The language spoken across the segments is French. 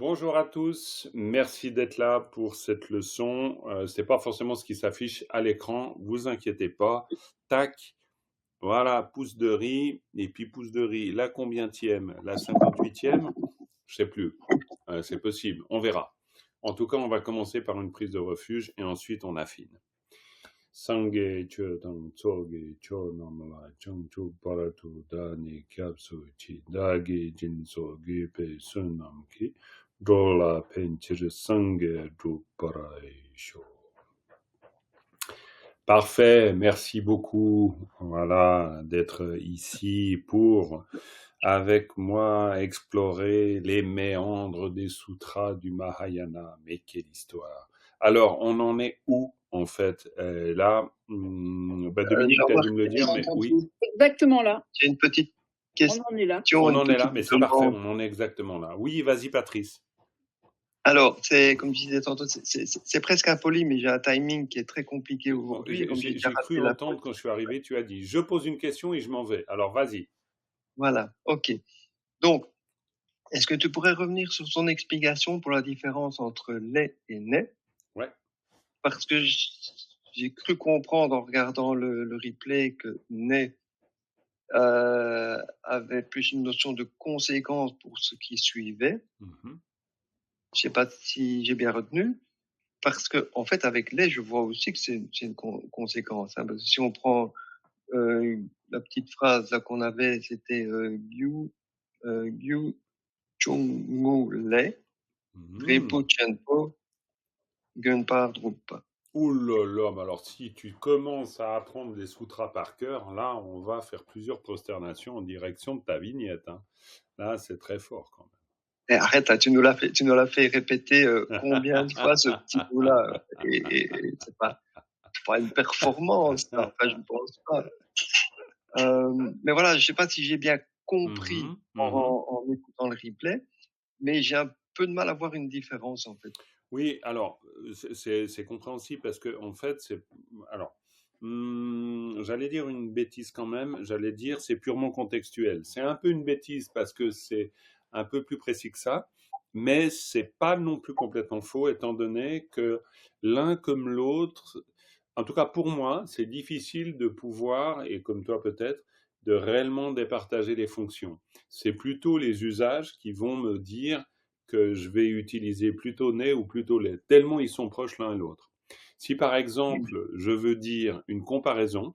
Bonjour à tous, merci d'être là pour cette leçon. C'est pas forcément ce qui s'affiche à l'écran, vous inquiétez pas. Tac, voilà, pouce de riz, et puis pouce de riz, la combientième? La 58e? Je sais plus. C'est possible, on verra. En tout cas, on va commencer par une prise de refuge et ensuite on affine. Sangye chö tang tsoge cho namla changchu paratu dani kyapsu chi dagi jinso gyupe sunam ki drola penchir sangye dru parai sho. Parfait, merci beaucoup, voilà, d'être ici pour, avec moi, explorer les méandres des sutras du Mahayana. Mais quelle histoire! Alors, on en est où, en fait? Là, Je Dominique, tu as dû me le dire, mais oui, Exactement là. J'ai une petite On en est là. question, on une en est là, petite mais c'est parfait, demande. on en est exactement là. Oui, vas-y, Patrice. Alors, c'est comme je disais tantôt, c'est presque impoli, mais j'ai un timing qui est très compliqué aujourd'hui. Et comme j'ai déjà J'ai cru raté la entendre quand je suis arrivé, tu as dit, je pose une question et je m'en vais. Alors, vas-y. voilà, ok. Donc, est-ce que tu pourrais revenir sur son explication pour la différence entre lait et nez? Ouais. Parce que j'ai cru comprendre en regardant le replay que nez avait plus une notion de conséquence pour ce qui suivait. Mhm. Je sais pas si j'ai bien retenu. Parce que en fait, avec lait, je vois aussi que c'est une conséquence. Hein, parce que si on prend la petite phrase là qu'on avait, c'était Gyu Chungu lait, Mhm. Repo Chenpo, Gunpar Drupa. Ouh là là, mais alors si tu commences à apprendre les sutras par cœur, là, on va faire plusieurs prosternations en direction de ta vignette, hein. Là, c'est très fort quand Et arrête, là, tu nous l'as fait répéter combien de fois ce petit bout-là, et c'est pas une performance, ça. Enfin, je ne pense pas. Mais voilà, je sais pas si j'ai bien compris même. Mhm, mhm. en écoutant le replay, mais j'ai un peu de mal à voir une différence en fait. Oui, alors, c'est compréhensible parce que en fait, c'est alors, j'allais dire une bêtise quand même, j'allais dire c'est purement contextuel. C'est un peu une bêtise parce que c'est un peu plus précis que ça, mais c'est pas non plus complètement faux étant donné que l'un comme l'autre, en tout cas pour moi, c'est difficile de pouvoir, et comme toi peut-être, de réellement départager les fonctions. C'est plutôt les usages qui vont me dire que je vais utiliser plutôt nez ou plutôt lait, tellement ils sont proches l'un et l'autre. Si par exemple je veux dire une comparaison,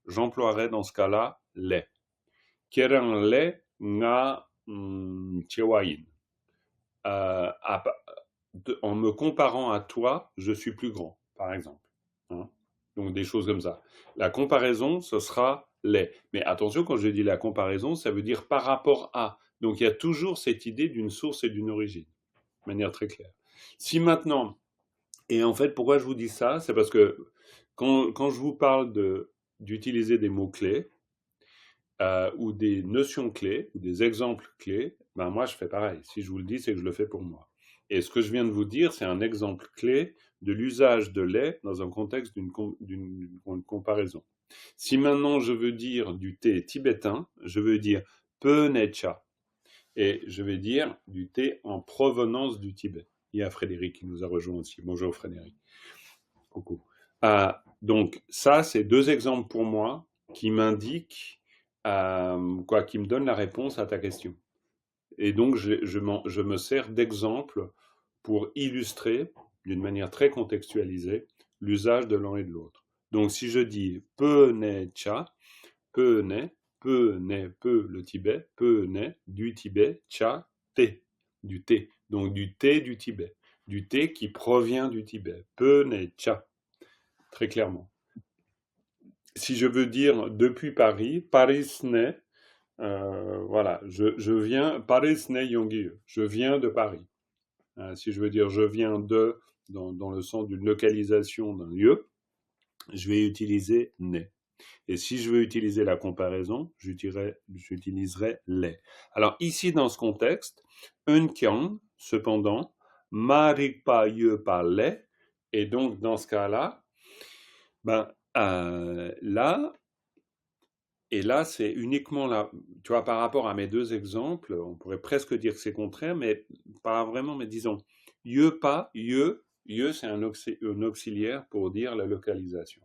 j'emploierai dans ce cas-là lait. Keren lait nga chewain. En me comparant à toi, je suis plus grand, par exemple. Hein. Donc des choses comme ça. La comparaison, ce sera lait. Mais attention, quand je dis la comparaison, ça veut dire par rapport à. Donc il y a toujours cette idée d'une source et d'une origine de manière très claire. Si maintenant, et en fait, pourquoi je vous dis ça, c'est parce que quand je vous parle d'utiliser des mots-clés ou des notions clés ou des exemples clés, ben moi je fais pareil. Si je vous le dis, c'est que je le fais pour moi. Et ce que je viens de vous dire, c'est un exemple clé de l'usage de lait dans un contexte d'une comparaison. Si maintenant je veux dire du thé tibétain, je veux dire penecha. Et je vais dire du thé en provenance du Tibet. Il y a Frédéric qui nous a rejoint aussi. Bonjour Frédéric. Coucou. Donc ça, c'est deux exemples pour moi qui m'indiquent, qui me donnent la réponse à ta question. Et donc je me sers d'exemples pour illustrer d'une manière très contextualisée l'usage de l'un et de l'autre. Donc si je dis peu ne cha, peu n'est, peu n'est, peu le Tibet, peu n'est, du Tibet, cha, thé, du thé. Donc du thé du Tibet, du thé qui provient du Tibet. Peu n'est, cha, très clairement. Si je veux dire depuis Paris, Paris n'est, voilà, je viens, Paris n'est Yongi, je viens de Paris. Si je veux dire je viens de, dans le sens d'une localisation d'un lieu, je vais utiliser n'est. Et si je veux utiliser la comparaison, j'utiliserai les. Alors ici, dans ce contexte, unkyang, cependant, marikpa ye par les, et donc dans ce cas-là, ben, là, et là, c'est uniquement là, tu vois, par rapport à mes deux exemples, on pourrait presque dire que c'est contraire, mais pas vraiment, mais disons, ye pas, ye c'est un auxiliaire pour dire la localisation.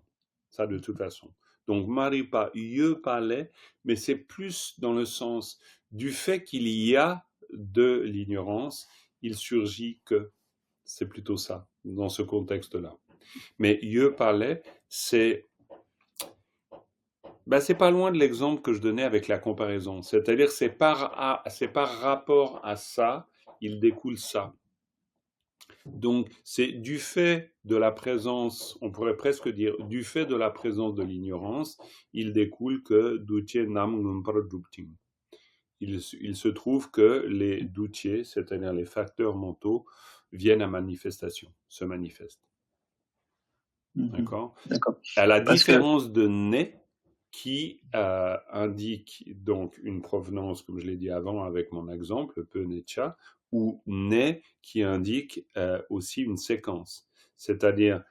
Ça, de toute façon. Donc, maripa, ye palais, mais c'est plus dans le sens du fait qu'il y a de l'ignorance, il surgit que. C'est plutôt ça, dans ce contexte-là. Mais ye palais, c'est pas loin de l'exemple que je donnais avec la comparaison. C'est-à-dire, c'est par rapport à ça, il découle ça. Donc, c'est du fait de la présence, on pourrait presque dire, du fait de la présence de l'ignorance, il découle que dutie nam ngumparudupting. Il se trouve que les doutiers, c'est-à-dire les facteurs mentaux, viennent à manifestation, se manifestent. D'accord. À la différence de né, qui indique donc une provenance, comme je l'ai dit avant avec mon exemple, peu necha, ou né qui indique aussi une séquence. C'est-à-dire,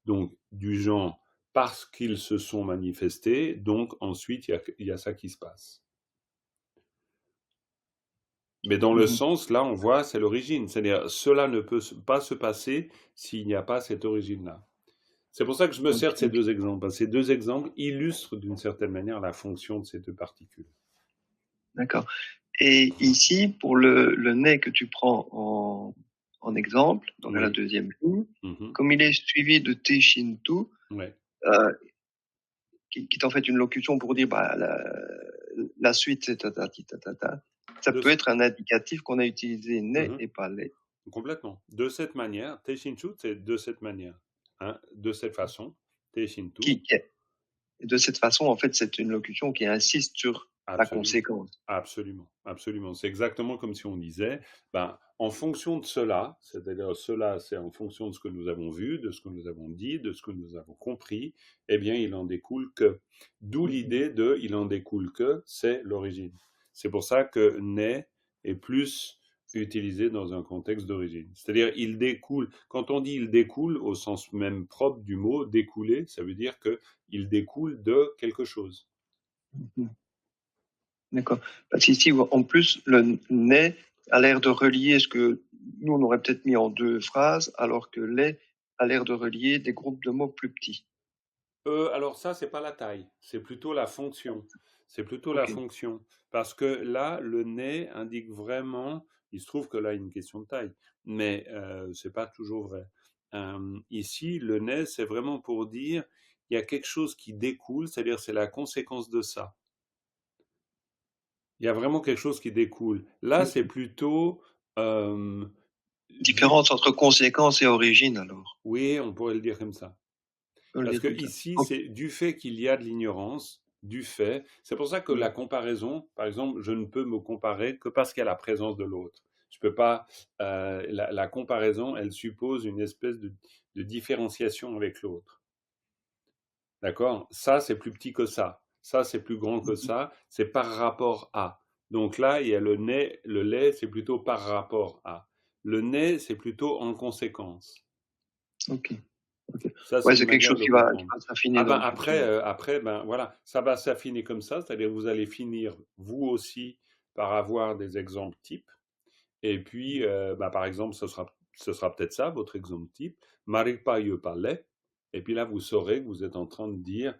donc du genre parce qu'ils se sont manifestés, donc ensuite il y a ça qui se passe. Mais dans le sens, là, on voit, c'est l'origine. C'est-à-dire, cela ne peut pas se passer s'il n'y a pas cette origine-là. C'est pour ça que je me sers de ces deux exemples. Ces deux exemples illustrent d'une certaine manière la fonction de ces deux particules. D'accord. Et ici, pour le nez que tu prends en exemple, dans la deuxième ligne, comme il est suivi de Teshintu, qui est en fait une locution pour dire la suite, c'est ta. Ça peut être un indicatif qu'on a utilisé né et pas lait. Complètement. De cette manière, Teshintu, c'est de cette manière. Hein, de cette façon, Teshintu. De cette façon, en fait, c'est une locution qui insiste sur la conséquence. Absolument, absolument. C'est exactement comme si on disait, en fonction de cela, c'est-à-dire cela, c'est en fonction de ce que nous avons vu, de ce que nous avons dit, de ce que nous avons compris, eh bien, il en découle que. D'où l'idée de il en découle que, c'est l'origine. C'est pour ça que né est plus utilisé dans un contexte d'origine. C'est-à-dire, il découle. Quand on dit il découle, au sens même propre du mot, découler, ça veut dire que il découle de quelque chose. D'accord. Parce qu'ici, en plus, le né a l'air de relier ce que nous, on aurait peut-être mis en deux phrases, alors que lait a l'air de relier des groupes de mots plus petits. Alors ça, c'est pas la taille, c'est plutôt la fonction. C'est plutôt la fonction. Parce que là, le nez indique vraiment, il se trouve que là, il y a une question de taille, mais c'est pas toujours vrai. Ici, le nez, c'est vraiment pour dire, il y a quelque chose qui découle, c'est-à-dire c'est la conséquence de ça. Il y a vraiment quelque chose qui découle. Là, c'est plutôt... différence entre conséquence et origine, alors. Oui, on pourrait le dire comme ça. Parce que ici, c'est du fait qu'il y a de l'ignorance, du fait. C'est pour ça que la comparaison, par exemple, je ne peux me comparer que parce qu'il y a la présence de l'autre. Je peux pas. La comparaison, elle suppose une espèce de différenciation avec l'autre. D'accord? Ça, c'est plus petit que ça. Ça, c'est plus grand que ça. C'est par rapport à. Donc là, il y a le nez, le lait, c'est plutôt par rapport à. Le nez, c'est plutôt en conséquence. Ok. Ça, c'est quelque chose qui va s'affiner. Après, voilà, ça va s'affiner comme ça, c'est-à-dire vous allez finir, vous aussi, par avoir des exemples types. Et puis, par exemple, ce sera peut-être ça, votre exemple type. Maripa ye palais. Et puis là, vous saurez que vous êtes en train de dire,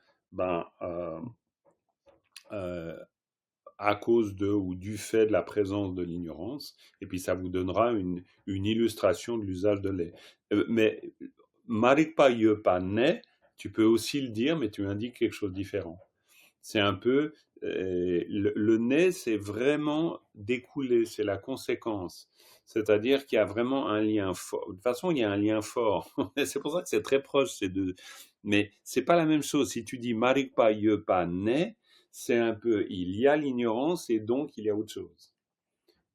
à cause de ou du fait de la présence de l'ignorance. Et puis, ça vous donnera une illustration de l'usage de lait. Mais Maripa ye pa ne, tu peux aussi le dire, mais tu indiques quelque chose de différent. C'est un peu le nez, c'est vraiment découlé, c'est la conséquence. C'est-à-dire qu'il y a vraiment un lien fort. De toute façon, il y a un lien fort. C'est pour ça que c'est très proche ces deux. Mais c'est pas la même chose. Si tu dis Maripa ye pa ne, c'est un peu il y a l'ignorance et donc il y a autre chose.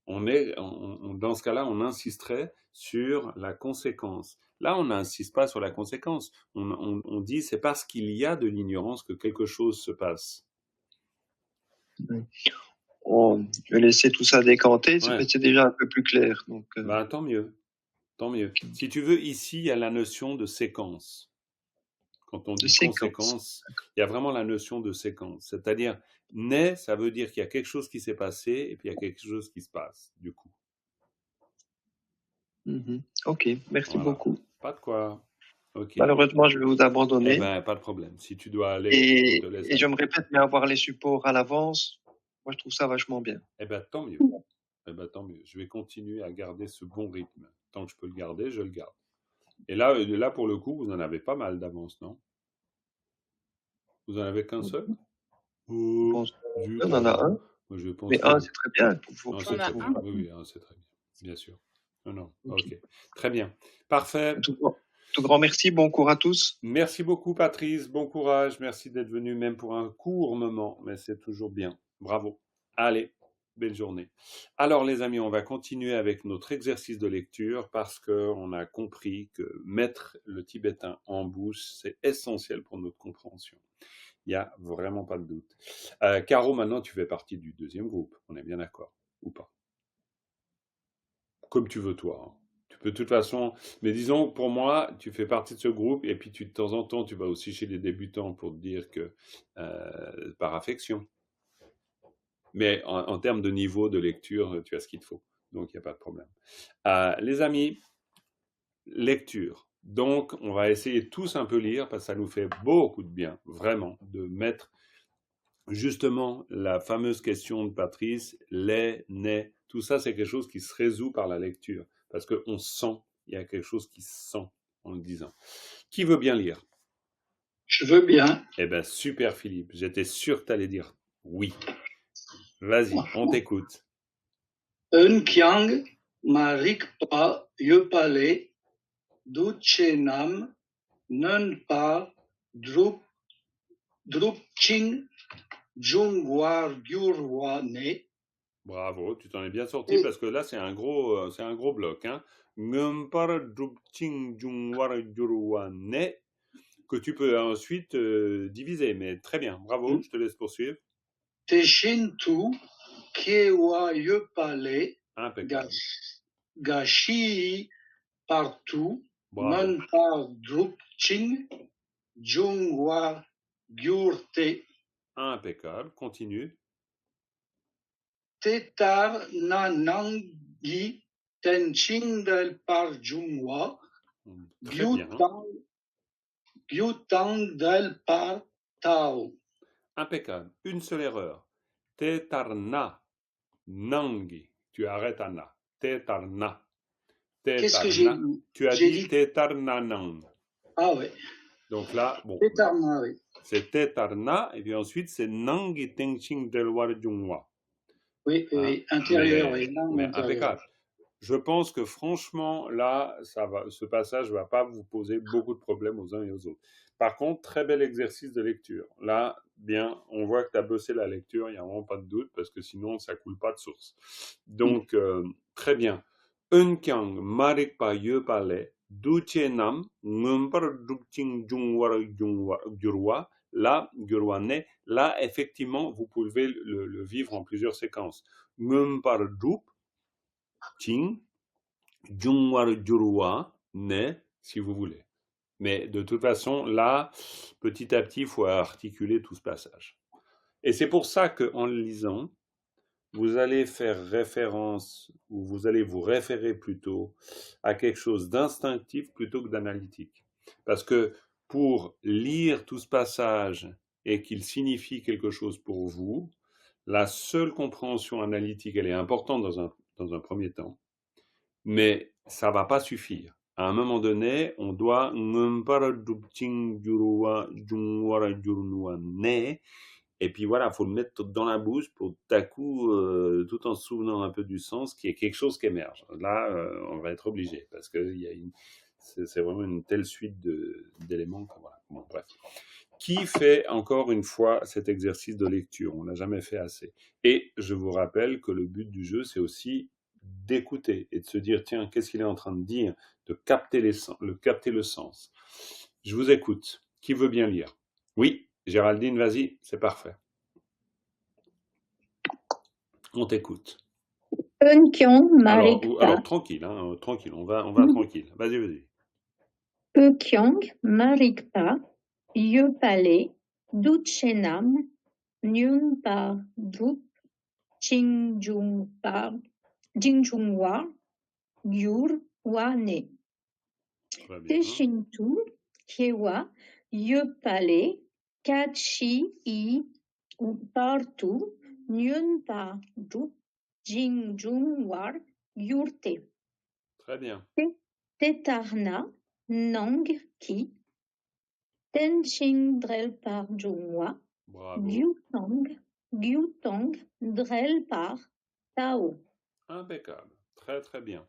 Dans ce cas-là, on insisterait sur la conséquence. Là, on n'insiste pas sur la conséquence. On dit c'est parce qu'il y a de l'ignorance que quelque chose se passe. Je vais laisser tout ça décanter, c'est déjà un peu plus clair. Donc, tant mieux. Tant mieux. Si tu veux, ici, il y a la notion de séquence. Quand on De dit séquence. conséquence, il y a vraiment la notion de séquence. C'est-à-dire, naît, ça veut dire qu'il y a quelque chose qui s'est passé et puis il y a quelque chose qui se passe, du coup. Ok, merci Voilà. beaucoup. Pas de quoi. Ok. Malheureusement, je vais vous Eh abandonner. ben, pas de problème. Si tu dois aller, on te laisse Et je aller. me répète, mais avoir les supports à l'avance, moi, je trouve ça vachement bien. Eh ben, tant mieux. Eh ben, tant mieux. Je vais continuer à garder ce bon rythme. Tant que je peux le garder, je le garde. Et là, pour le coup, vous en avez pas mal d'avance, non? Vous en avez qu'un seul? Je Oh, pense zut qu'on en a alors. un. Moi, je pense Mais que... un, c'est très bien. Non, On c'est a très bien. un. Oui, oui, un, c'est très bien. Bien sûr. Non, non. Ok. Ok. Très bien. Parfait. Tout grand merci. Bon cours à tous. Merci beaucoup, Patrice. Bon courage. Merci d'être venu, même pour un court moment, mais c'est toujours bien. Bravo. Allez, belle journée. Alors, les amis, on va continuer avec notre exercice de lecture parce qu'on a compris que mettre le tibétain en bouche, c'est essentiel pour notre compréhension. Il n'y a vraiment pas de doute. Caro, maintenant, tu fais partie du deuxième groupe. On est bien d'accord, ou pas? Comme tu veux, toi. Hein. Tu peux de toute façon, mais disons, pour moi, tu fais partie de ce groupe et puis de temps en temps, tu vas aussi chez les débutants pour te dire que par affection. Mais en termes de niveau de lecture, tu as ce qu'il te faut. Donc, il n'y a pas de problème. Les amis, lecture. Donc, on va essayer tous un peu lire parce que ça nous fait beaucoup de bien, vraiment, de mettre justement la fameuse question de Patrice, les, n'est, tout ça, c'est quelque chose qui se résout par la lecture. Parce qu'on sent, il y a quelque chose qui se sent en le disant. Qui veut bien lire? Je veux bien. Eh bien, super Philippe, j'étais sûr que tu allais dire oui. Vas-y, on t'écoute. Eunkyang Marikpa Yepale Duchenam Nunpa Drupching Jungwar Gyurwane. Bravo, tu t'en es bien sorti parce que là, c'est un gros bloc. Hein. Ngumpar Drupching Jungwar Gyurwane, que tu peux ensuite diviser. Mais très bien, bravo, je te laisse poursuivre. Teshintu Kiewa Yepale Impeccable. Gashi Partout Bravo. Nunpa Drupching Jungwar Gyurte. Impeccable, continue. Tetar Nanangi Tenching del Parjungwa Très bien. Gyutang del Par Tao. Impeccable. Une seule erreur. Tetarna. Nangi. Tu arrêtes à na. Tetarna. Qu'est-ce que j'ai Tetarna. dit? Tu as J'ai dit tetarnanang. Ah oui. Donc là, bon. Tetarna, oui. C'est tetarna, et puis ensuite c'est nangi tenching del warjungwa. Oui, oui, intérieur, oui. Mais impeccable. Je pense que franchement, là, ce passage ne va pas vous poser beaucoup de problèmes aux uns et aux autres. Par contre, très bel exercice de lecture. Là, bien, on voit que tu as bossé la lecture, il n'y a vraiment pas de doute, parce que sinon, ça ne coule pas de source. Donc, très bien. Unkyang marikpa yepale, duchenam, ngumpar dukching jungwar gyurwa, là, gyurwane, là, effectivement, vous pouvez le vivre en plusieurs séquences. Ngumpar dup, Ting, Jungwar Jurwa, Ne, si vous voulez. Mais de toute façon, là, petit à petit, il faut articuler tout ce passage. Et c'est pour ça qu'en le lisant, vous allez faire référence, ou vous allez vous référer plutôt à quelque chose d'instinctif plutôt que d'analytique. Parce que pour lire tout ce passage et qu'il signifie quelque chose pour vous, la seule compréhension analytique, elle est importante dans un premier temps. Mais ça ne va pas suffire. À un moment donné, on doit et puis voilà, il faut le mettre dans la bouche pour tout à coup, tout en se souvenant un peu du sens, qu'il y ait quelque chose qui émerge. Là, on va être obligé parce que c'est vraiment une telle suite d'éléments. Voilà. Bon, bref. Qui fait encore une fois cet exercice de lecture? On n'a jamais fait assez. Et je vous rappelle que le but du jeu, c'est aussi d'écouter et de se dire, tiens, qu'est-ce qu'il est en train de dire, de capter le sens. Je vous écoute. Qui veut bien lire? Oui, Géraldine, vas-y, c'est parfait. On t'écoute. Alors tranquille, hein, tranquille, on va tranquille. Vas-y. Eukyang Marikpa Yupale, Duchenam, Nyunpa, Drup, Jingjungwa, Gyur, Wane. Teshintu, Kewa, Yupale, Kachi, I, Partu, Nyunpa, Drup, Jingjungwa, Yurte. Très bien. Tetarna, Nang, Ki, Tenching Drelpar Jungwa, Gyutong Drelpar Tao. Impeccable. Très très bien.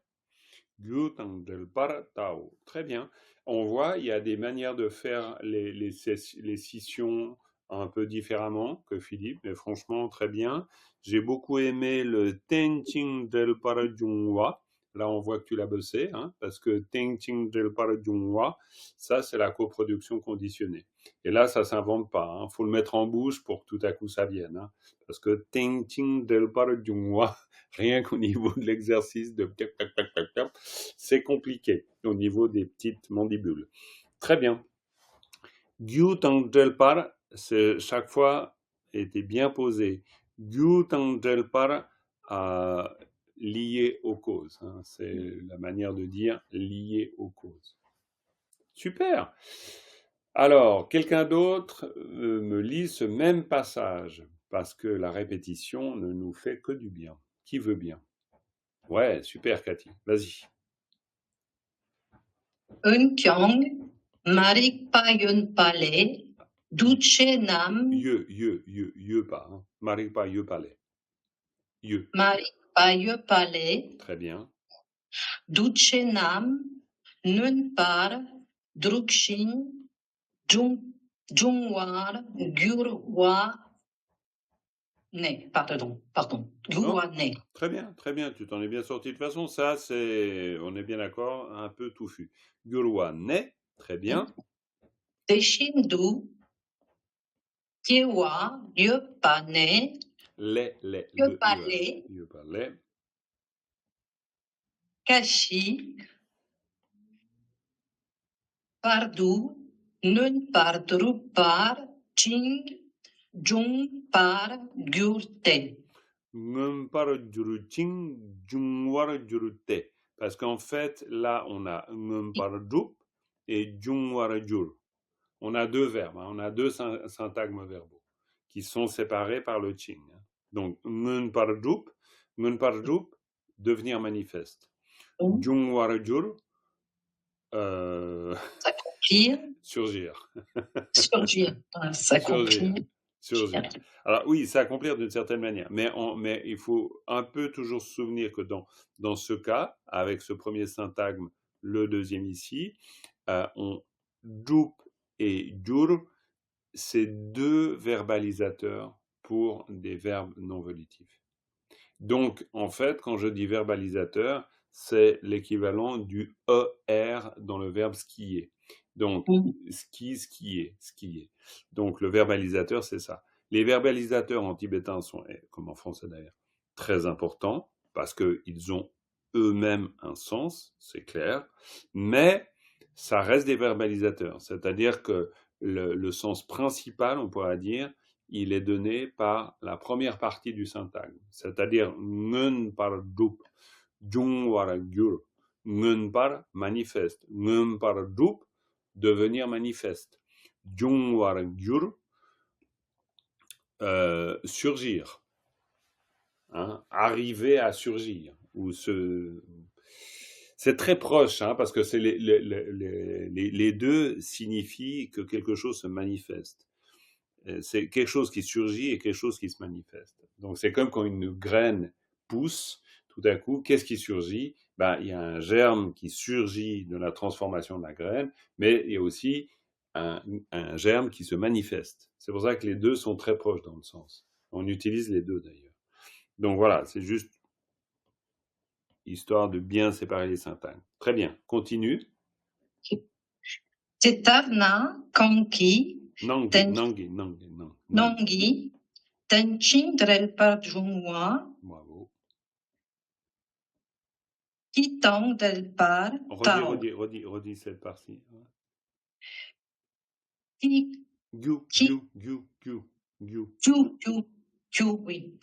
Gyutong Drelpar Tao. Très bien. On voit, il y a des manières de faire les scissions un peu différemment que Philippe, mais franchement très bien. J'ai beaucoup aimé le Tenching Drelpar Jungwa. Là, on voit que tu l'as bossé, hein, parce que Tenching Drelpar Jungwa, ça, c'est la coproduction conditionnée. Et là, ça s'invente pas. Il faut le mettre en bouche pour que tout à coup ça vienne. Hein, parce que Tenching Drelpar Jungwa, rien qu'au niveau de l'exercice de c'est compliqué au niveau des petites mandibules. Très bien. Gyutangdelpar, chaque fois était bien posé. Gyutangdelpar lié aux causes. Hein, c'est la manière de dire lié aux causes. Super. Alors, quelqu'un d'autre me lit ce même passage parce que la répétition ne nous fait que du bien. Qui veut bien? Ouais, super Cathy, vas-y. Unkyang, Marikpayun Pale, Duchenam. Ye pas, hein. Marikpa Ye Pale. Ye. Marikpaye Pale. Très bien. Duchenam, Nunpar, Drukshin, Jungwar, Gyurwa. Gyurwane. Très bien, tu t'en es bien sorti. De toute façon, ça, on est bien d'accord, un peu touffu. Gyurwane, très bien. Teshindu, Kiewa, Yepane, Yepale, Kashi, Pardu, Nunpar, Drupar, Ching, Jungpar, Gyurte. Ngumpar Juruching, Jungwar Jurute. Parce qu'en fait, là, on a Ngumpar Drup et Jungwar Jur. On a deux verbes, hein, on a deux syntagmes verbaux qui sont séparés par le Ching. Hein. Donc, Ngumpar Drup, devenir manifeste. Jungwar Jur, surgir. Surgir. Alors oui, s'accomplir d'une certaine manière, mais il faut un peu toujours se souvenir que dans ce cas, avec ce premier syntagme, le deuxième ici, on doup et jur, c'est deux verbalisateurs pour des verbes non volitifs. Donc, en fait, quand je dis verbalisateur, c'est l'équivalent du ER dans le verbe skier. Donc, skier. Donc, le verbalisateur, c'est ça. Les verbalisateurs en tibétain sont, comme en français d'ailleurs, très importants parce qu'ils ont eux-mêmes un sens, c'est clair, mais ça reste des verbalisateurs. C'est-à-dire que le sens principal, on pourrait dire, il est donné par la première partie du syntagme, c'est-à-dire ngun par dup, jung war gyur, ngun par manifeste, ngun par dup, devenir manifeste, jung war gyur, surgir, hein, arriver à surgir, ou c'est très proche, hein, parce que c'est les deux signifient que quelque chose se manifeste. C'est quelque chose qui surgit et quelque chose qui se manifeste. Donc c'est comme quand une graine pousse, tout à coup, qu'est-ce qui surgit? Il y a un germe qui surgit de la transformation de la graine, mais il y a aussi un germe qui se manifeste. C'est pour ça que les deux sont très proches dans le sens. On utilise les deux d'ailleurs. Donc voilà, c'est juste histoire de bien séparer les syntagmes. Très bien, continue. Tetarna, Kanki, Nangi, Tenching Drelpar Jungwa. Bravo. Kitang Delpar Tao. Redis cette partie. Qui, Gyu, qui, gyu, gyu, gyu, gyu. oui.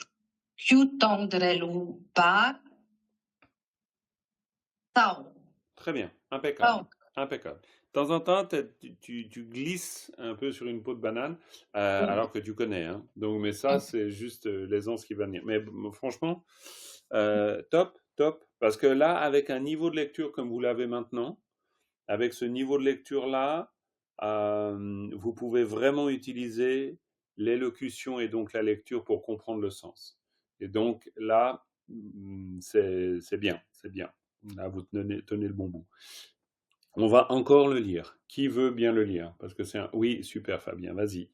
Qui tendrelo par Tao. Très bien, impeccable. Tao. Impeccable. De temps en temps, tu glisses un peu sur une peau de banane, alors que tu connais. Hein. Donc, mais ça, c'est juste l'aisance qui va venir. Mais franchement, top, top. Parce que là, avec un niveau de lecture comme vous l'avez maintenant, avec ce niveau de lecture-là, vous pouvez vraiment utiliser l'élocution et donc la lecture pour comprendre le sens. Et donc là, c'est bien, c'est bien. Là, vous tenez le bon bout. On va encore le lire. Qui veut bien le lire? Parce que c'est un... Oui, super Fabien, vas-y.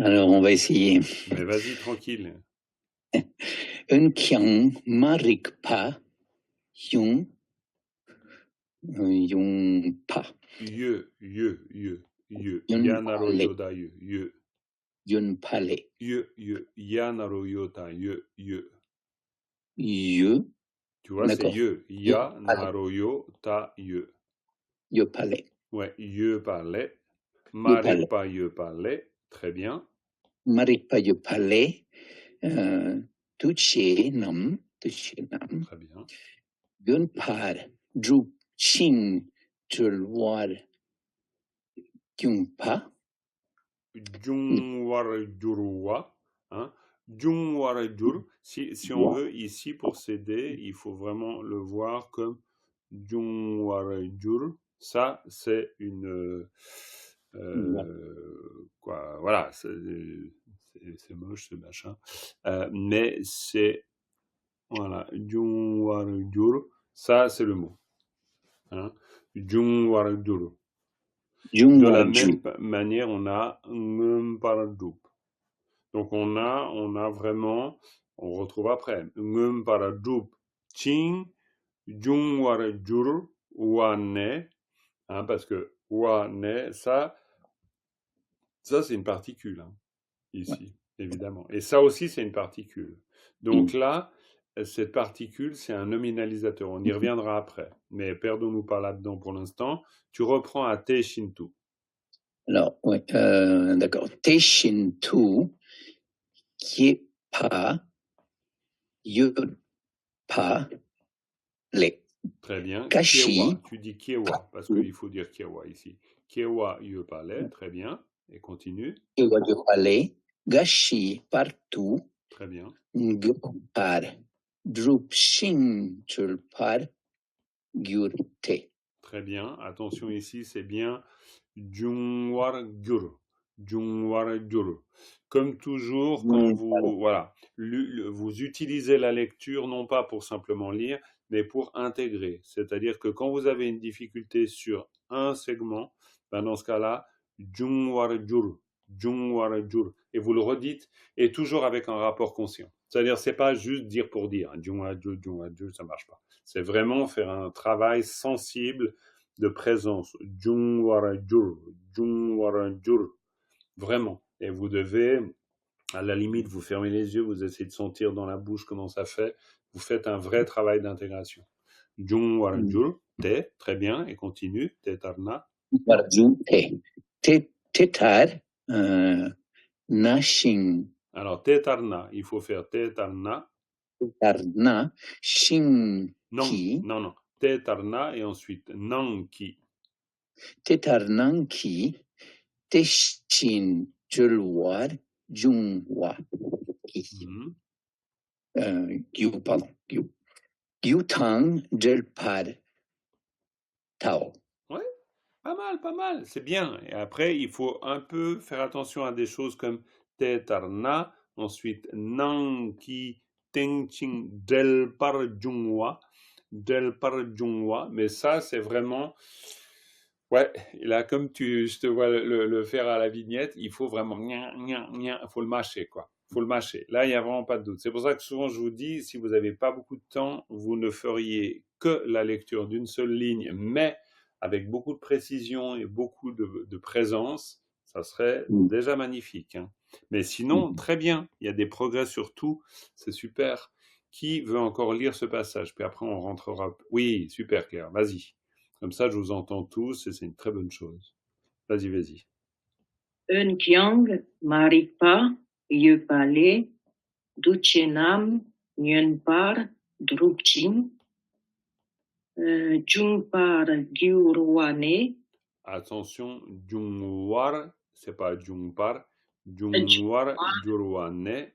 Alors, on va essayer. Mais vas-y, tranquille. Un kiang marik pa yung pa. Ye. Yun Yanaro pale. yoda ye. Yun pale. Ye. Yanaro yota ye. Ye. Tu vois, c'est ye. Ya, naro, yo, ta, ye. Ye pale. Ouais, ye parlait. Maripa, ye parlait. Très bien. Maripa ye pale. Tuche nam. Très bien. Gun par. Drup ching. Tulwar. Gyungpa. Jungwarjurwa. Hein? Jungwarjur. Si on veut, ici, pour s'aider, il faut vraiment le voir comme Jungwarjur. Ça, c'est une... quoi, voilà, c'est moche, ce machin. Mais c'est... Voilà, Jungwarjur. Ça, c'est le mot. Hein? Jungwarjur. De la même manière, on a Ngumparadoup. Donc on a vraiment, on retrouve après Ngumparadoup Ching Jungwarjur Wane, hein, parce que Wane, ça c'est une particule, hein, ici, évidemment. Et ça aussi c'est une particule. Donc là, cette particule, c'est un nominalisateur. On y reviendra après. Mais perdons-nous pas là-dedans pour l'instant. Tu reprends à Te Shintu. Alors, oui, d'accord. Te Shintu, qui pa, yud pa, le. Très bien. Kashi. Kiewa. Tu dis Kiewa, parce qu'il faut dire Kiewa ici. Kiewa, yud palais. Très bien. Et continue. Kiewa, yud palais. Gashi, partout. Très bien. Par. Drup shing, par. Gyurte. Très bien. Attention ici, c'est bien Jungwarjur. Jungwarjur. Comme toujours, quand vous utilisez la lecture non pas pour simplement lire, mais pour intégrer. C'est-à-dire que quand vous avez une difficulté sur un segment, ben dans ce cas-là, Jungwarjur. Jungwarjur. Et vous le redites, et toujours avec un rapport conscient. C'est-à-dire, c'est pas juste dire pour dire. Jungwarjur, ça marche pas. C'est vraiment faire un travail sensible de présence. Jungwarjur. Jungwarjur. Vraiment. Et vous devez, à la limite, vous fermez les yeux, vous essayez de sentir dans la bouche comment ça fait. Vous faites un vrai travail d'intégration. Jungwarjur, te, très bien, et continue, tetarna. Tetar, nashing. Alors, tetarna, il faut faire tetarna. Tetarna, shing. Non. Tetarna et ensuite nanki. Tetarnanki, teshin, julwar, jungwa. Gyutang, jelpar, tao. Ouais, pas mal, c'est bien. Et après, il faut un peu faire attention à des choses comme tetarna, ensuite nanki, tengching, delparjungwa. Mais ça, c'est vraiment... Ouais, là, comme je te vois le faire à la vignette, il faut vraiment... Il faut le mâcher, quoi. Il faut le mâcher. Là, il n'y a vraiment pas de doute. C'est pour ça que souvent, je vous dis, si vous n'avez pas beaucoup de temps, vous ne feriez que la lecture d'une seule ligne, mais avec beaucoup de précision et beaucoup de présence, ça serait déjà magnifique. Hein. Mais sinon, très bien. Il y a des progrès sur tout. C'est super. Qui veut encore lire ce passage? Puis après, on rentrera... Oui, super Claire, vas-y. Comme ça, je vous entends tous et c'est une très bonne chose. Vas-y. Eunkyang, Marikpa, Yepale, Duchenam, Nyenpar, Drupching, Jungpar, Gyurwane. Attention, Jungwar, c'est pas Jungpar. Jungwar, Gyurwane.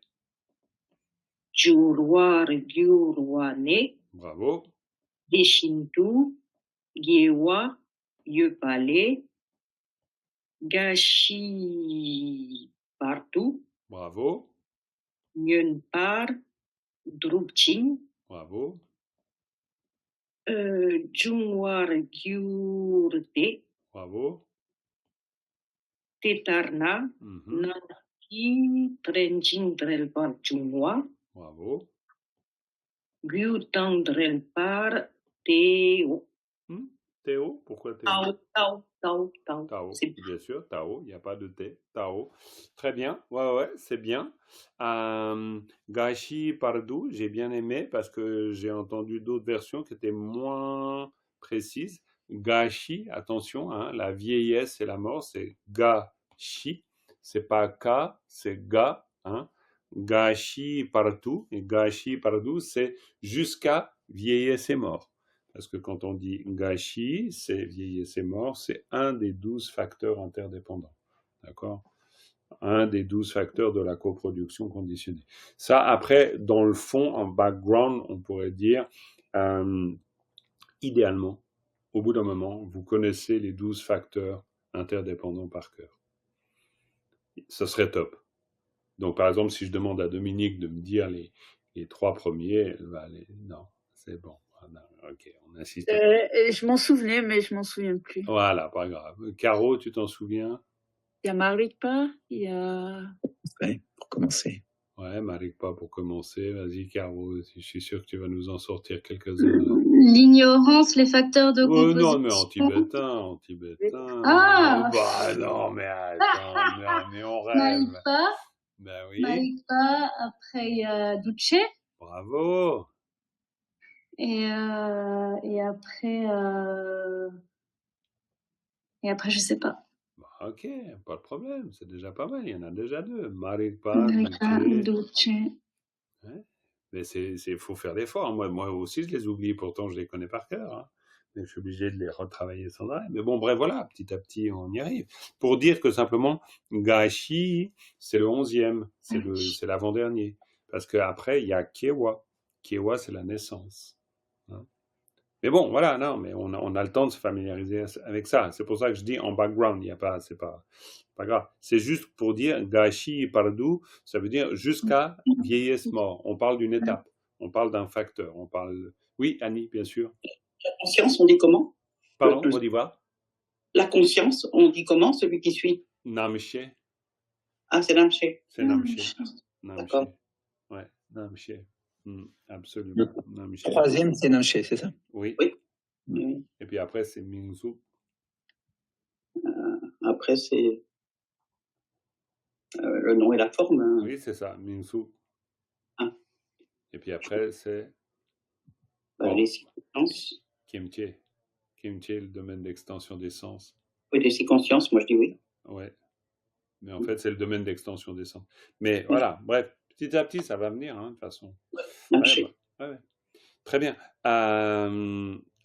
Jurwar, Gyurwane. Bravo. Deshintu, Gyewa, Yepale, Gashi Partu. Bravo. Nyenpar, Drupching. Bravo. Jungwar, Gyurte. Bravo. Tetarna, Nanki, Trenching Drelpar, Jungwa. Bravo. Gyutang Drelpar, Teo. Théo, pourquoi Théo? Tao. Tao, bien sûr, Tao, il n'y a pas de T, Tao. Très bien, ouais, c'est bien. Gashi Pardou, j'ai bien aimé parce que j'ai entendu d'autres versions qui étaient moins précises. Gashi, attention, hein, la vieillesse et la mort, c'est Gashi, c'est pas Ka, c'est Ga, hein. Gashi Pardou, et Gashi Pardou, c'est jusqu'à vieillesse et mort. Parce que quand on dit gashi, c'est vieillesse et mort, c'est un des 12 facteurs interdépendants. D'accord? Un des 12 facteurs de la coproduction conditionnée. Ça, après, dans le fond, en background, on pourrait dire, idéalement, au bout d'un moment, vous connaissez les 12 facteurs interdépendants par cœur. Ça serait top. Donc, par exemple, si je demande à Dominique de me dire les 3 premiers, non, c'est bon. Ok, on insiste. Je m'en souvenais, mais je m'en souviens plus. Voilà, pas grave. Caro, tu t'en souviens? Il y a Marikpa, il y a... Ouais, pour commencer. Ouais, Marikpa pour commencer. Vas-y, Caro, je suis sûr que tu vas nous en sortir quelques-uns. L'ignorance, les facteurs de composition. Non, mais en tibétain. Ah bah non, mais attends, mais on rêve. Marikpa. Ben oui. Marikpa, après il y a Duce. Bravo. Et après, je sais pas. Bah, ok, pas de problème, c'est déjà pas mal, il y en a déjà 2. Marikpa, Duce. Ouais. Mais il faut faire l'effort. Moi aussi, je les oublie, pourtant je les connais par cœur. Hein. Mais je suis obligé de les retravailler sans arrêt. Mais bon, bref, voilà, petit à petit, on y arrive. Pour dire que simplement, Gashi, c'est le 11e, c'est l'avant-dernier. Parce qu'après, il y a Kiewa. Kiewa, c'est la naissance. Hein. Mais bon, voilà, non, mais on a le temps de se familiariser avec ça. C'est pour ça que je dis en background, c'est pas grave. C'est juste pour dire Gashi Pardou, ça veut dire jusqu'à vieillesse mort. On parle d'une étape, on parle d'un facteur, on parle. Oui, Annie, bien sûr. La conscience, on dit comment? Pardon, on dit quoi? La conscience, on dit comment, celui qui suit? Namche. Ah, c'est Namche. C'est Namche. D'accord. Ouais, Namche. Absolument. Le 3e, c'est Namche, c'est ça? Oui. Et puis après, c'est Mingsu. Après, c'est le nom et la forme. Hein. Oui, c'est ça, Mingsu. Ah. Et puis après, c'est les circonstances. Kimche, le domaine d'extension des sens. Oui, des circonstances, moi je dis oui. Ouais. Mais en fait, c'est le domaine d'extension des sens. Mais voilà, bref, petit à petit, ça va venir, hein, de toute façon. Ouais. Très bien.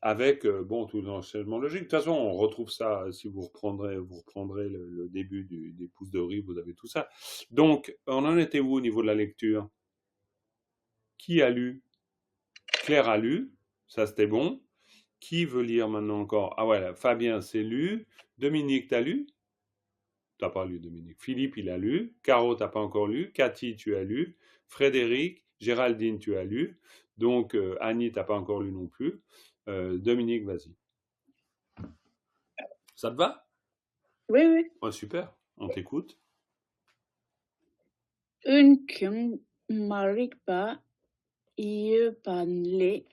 Avec tout l'enchaînement logique. De toute façon, on retrouve ça, si vous reprendrez le début des pouces de riz, vous avez tout ça. Donc, on en était où au niveau de la lecture? Qui a lu? Claire a lu, ça c'était bon. Qui veut lire maintenant encore? Ah ouais, Fabien, c'est lu. Dominique, t'as lu? T'as pas lu, Dominique. Philippe, il a lu. Caro, t'as pas encore lu. Cathy, tu as lu. Frédéric, Géraldine, tu as lu. Donc, Annie, t'as pas encore lu non plus. Dominique, vas-y. Ça te va? Oui. Oh, super, on t'écoute. Eunkyang Marikpa Yepale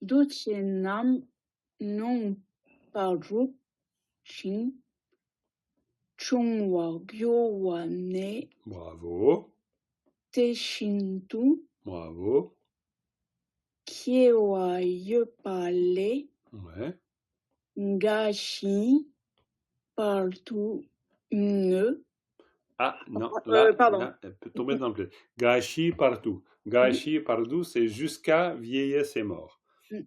Duchenam Nong Pardup Ching Chungwa Gyuwane. Bravo. Teshintu. Bravo. Kiewa Yepale. Ouais. Gashi partout ne. Ah, non, là, Pardon. là, elle peut tomber dans le piège. Gâchis partout. Gâchis partout, c'est jusqu'à vieillesse et mort.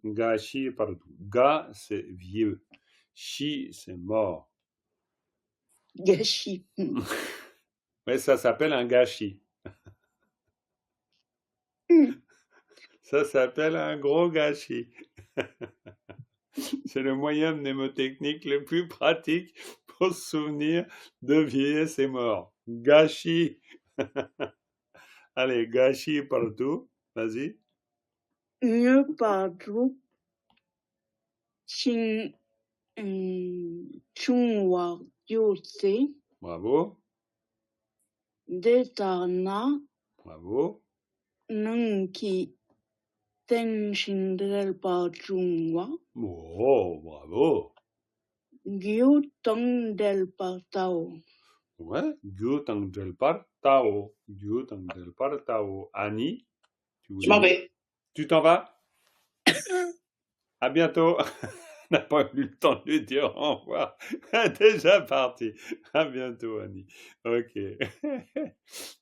Gâchis partout. Ga, c'est vieux. Chi, c'est mort. Gâchis. Mais ça s'appelle un gâchis. Ça s'appelle un gros gâchis. C'est le moyen mnémotechnique le plus pratique pour se souvenir de vieillesse et mort. Gâchis. Allez, gâchis partout. Vas-y. Ne partout. Chungwa Yose. Bravo. Detarna. Bravo. Nunki. Tenshindrel Pachungwa. Oh, bravo. Gyutong del Patao. Ouais, Gyutang del Par Tao. Gyutang del Par Tao. Annie, Je m'en vais. Tu t'en vas? À bientôt. On n'a pas eu le temps de lui dire au revoir. Déjà parti. À bientôt, Annie. Ok.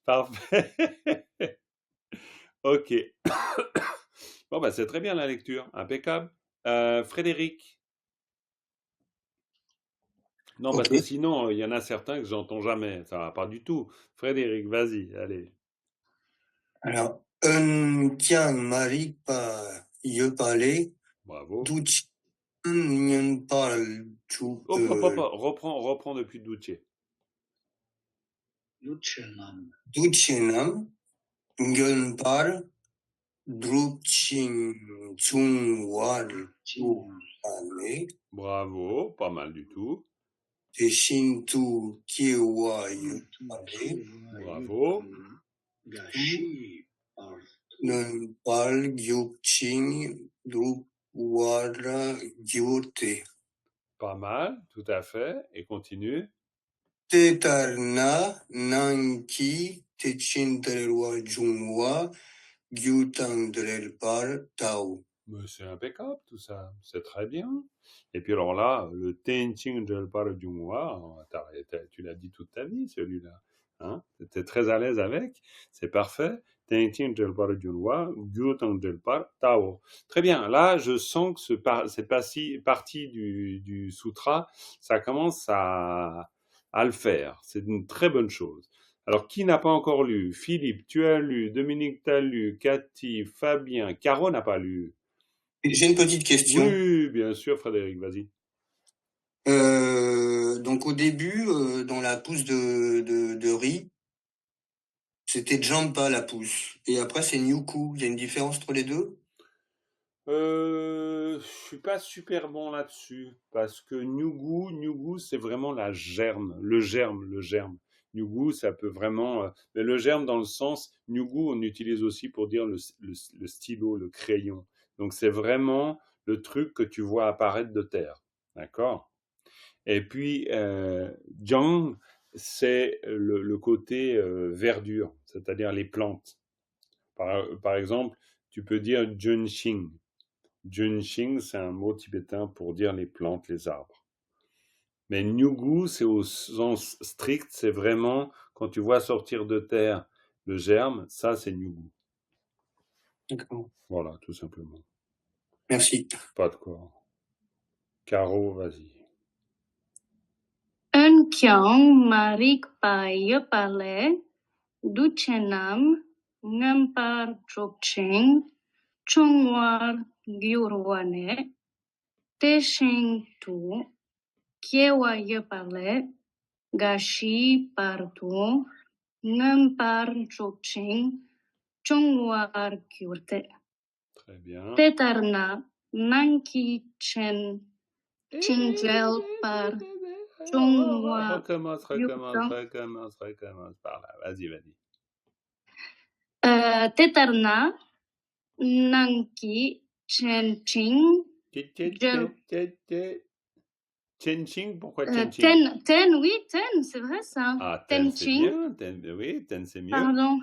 Parfait. Ok. Bon, bah, c'est très bien la lecture. Impeccable. Frédéric. Non, parce que sinon, il y en a certains que j'entends jamais. Ça va pas du tout. Frédéric, vas-y, allez. Alors, tiens, Marie, parler. Bravo. Duch, parle tout. Reprends depuis Duce. Duchenam, parle. Druchin, Chungwal, Bravo, pas mal du tout. Teshintu, Kiewa, Bravo. Non parle, Gyukchin, Drukwara, Gyurte. Pas mal, tout à fait. Et continue. Tetarna, Nanki, Techinterwa, Jungwa, Gyutandrel par Tao. Mais c'est impeccable tout ça, c'est très bien. Et puis alors là, le Tenching Jelpar Jungwa, tu l'as dit toute ta vie celui-là. Hein? Tu étais très à l'aise avec, c'est parfait. Tenching Jelpar Jungwa, Gyutang Jelpar Tao. Très bien, là je sens que cette partie du sutra, ça commence à le faire. C'est une très bonne chose. Alors, qui n'a pas encore lu? Philippe, tu as lu. Dominique, tu as lu. Cathy, Fabien, Caro n'a pas lu. J'ai une petite question. Oui, bien sûr, Frédéric, vas-y. Donc au début, dans la pousse de riz, c'était Jampa la pousse. Et après, c'est Nyuku. Il y a une différence entre les deux? Je suis pas super bon là-dessus. Parce que Nyugu, c'est vraiment la germe. Le germe. Nyugu, ça peut vraiment... mais le germe dans le sens... Nyugu, on utilise aussi pour dire le stylo, le crayon. Donc c'est vraiment le truc que tu vois apparaître de terre. D'accord? Et puis, Jiang, c'est le côté verdure, c'est-à-dire les plantes. Par exemple, tu peux dire Junxing. Junxing, c'est un mot tibétain pour dire les plantes, les arbres. Mais Nyugu, c'est au sens strict, c'est vraiment quand tu vois sortir de terre le germe, ça c'est Nyugu. D'accord. Voilà, tout simplement. Merci. Pas de quoi. Caro, vas-y. Un kyang marik paye pale, duchenam, ngampar chokching, chungwar gyurwane, teshing tu, kiewa yepale, gashi partu, ngampar chokching, chungwar gyurte. Très bien. Tetarna, nanki chen, chingel par chungwa. Recommence par là. Vas-y. Tetarna, nanki chen ching. Chenching, pourquoi Chenching? Oui, ten, c'est vrai ça. Ah, ten, c'est bien. Oui, ten, c'est mieux. Pardon.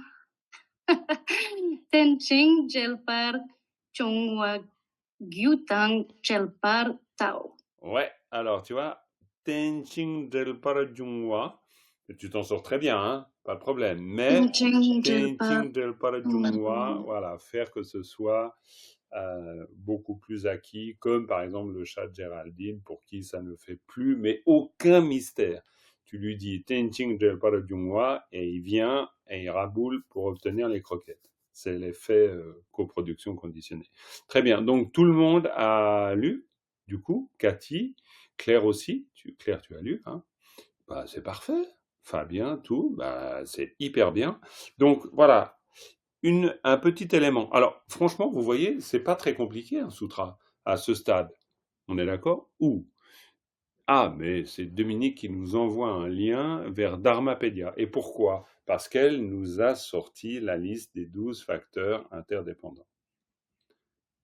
Tenching, Jelpar, Chongwa, Gyutang, Jelpar, Tao. Ouais, alors tu vois, Tenching del Parajungwa. Tu t'en sors très bien, hein, pas de problème. Mais Tenching del Tenching del Parajungwa, voilà, faire que ce soit beaucoup plus acquis, comme par exemple le chat de Géraldine, pour qui ça ne fait plus, mais aucun mystère. Tu lui dis Tenching del Parajungwa et il vient et il raboule pour obtenir les croquettes. C'est l'effet coproduction conditionnée. Très bien, donc tout le monde a lu, du coup, Cathy, Claire aussi. Claire, tu as lu, hein? Bah, c'est parfait. Fabien, tout, bah, c'est hyper bien. Donc voilà, un petit élément. Alors franchement, vous voyez, c'est pas très compliqué un sutra à ce stade. On est d'accord? Ah, mais c'est Dominique qui nous envoie un lien vers Dharmapédia. Et pourquoi? Parce qu'elle nous a sorti la liste des 12 facteurs interdépendants.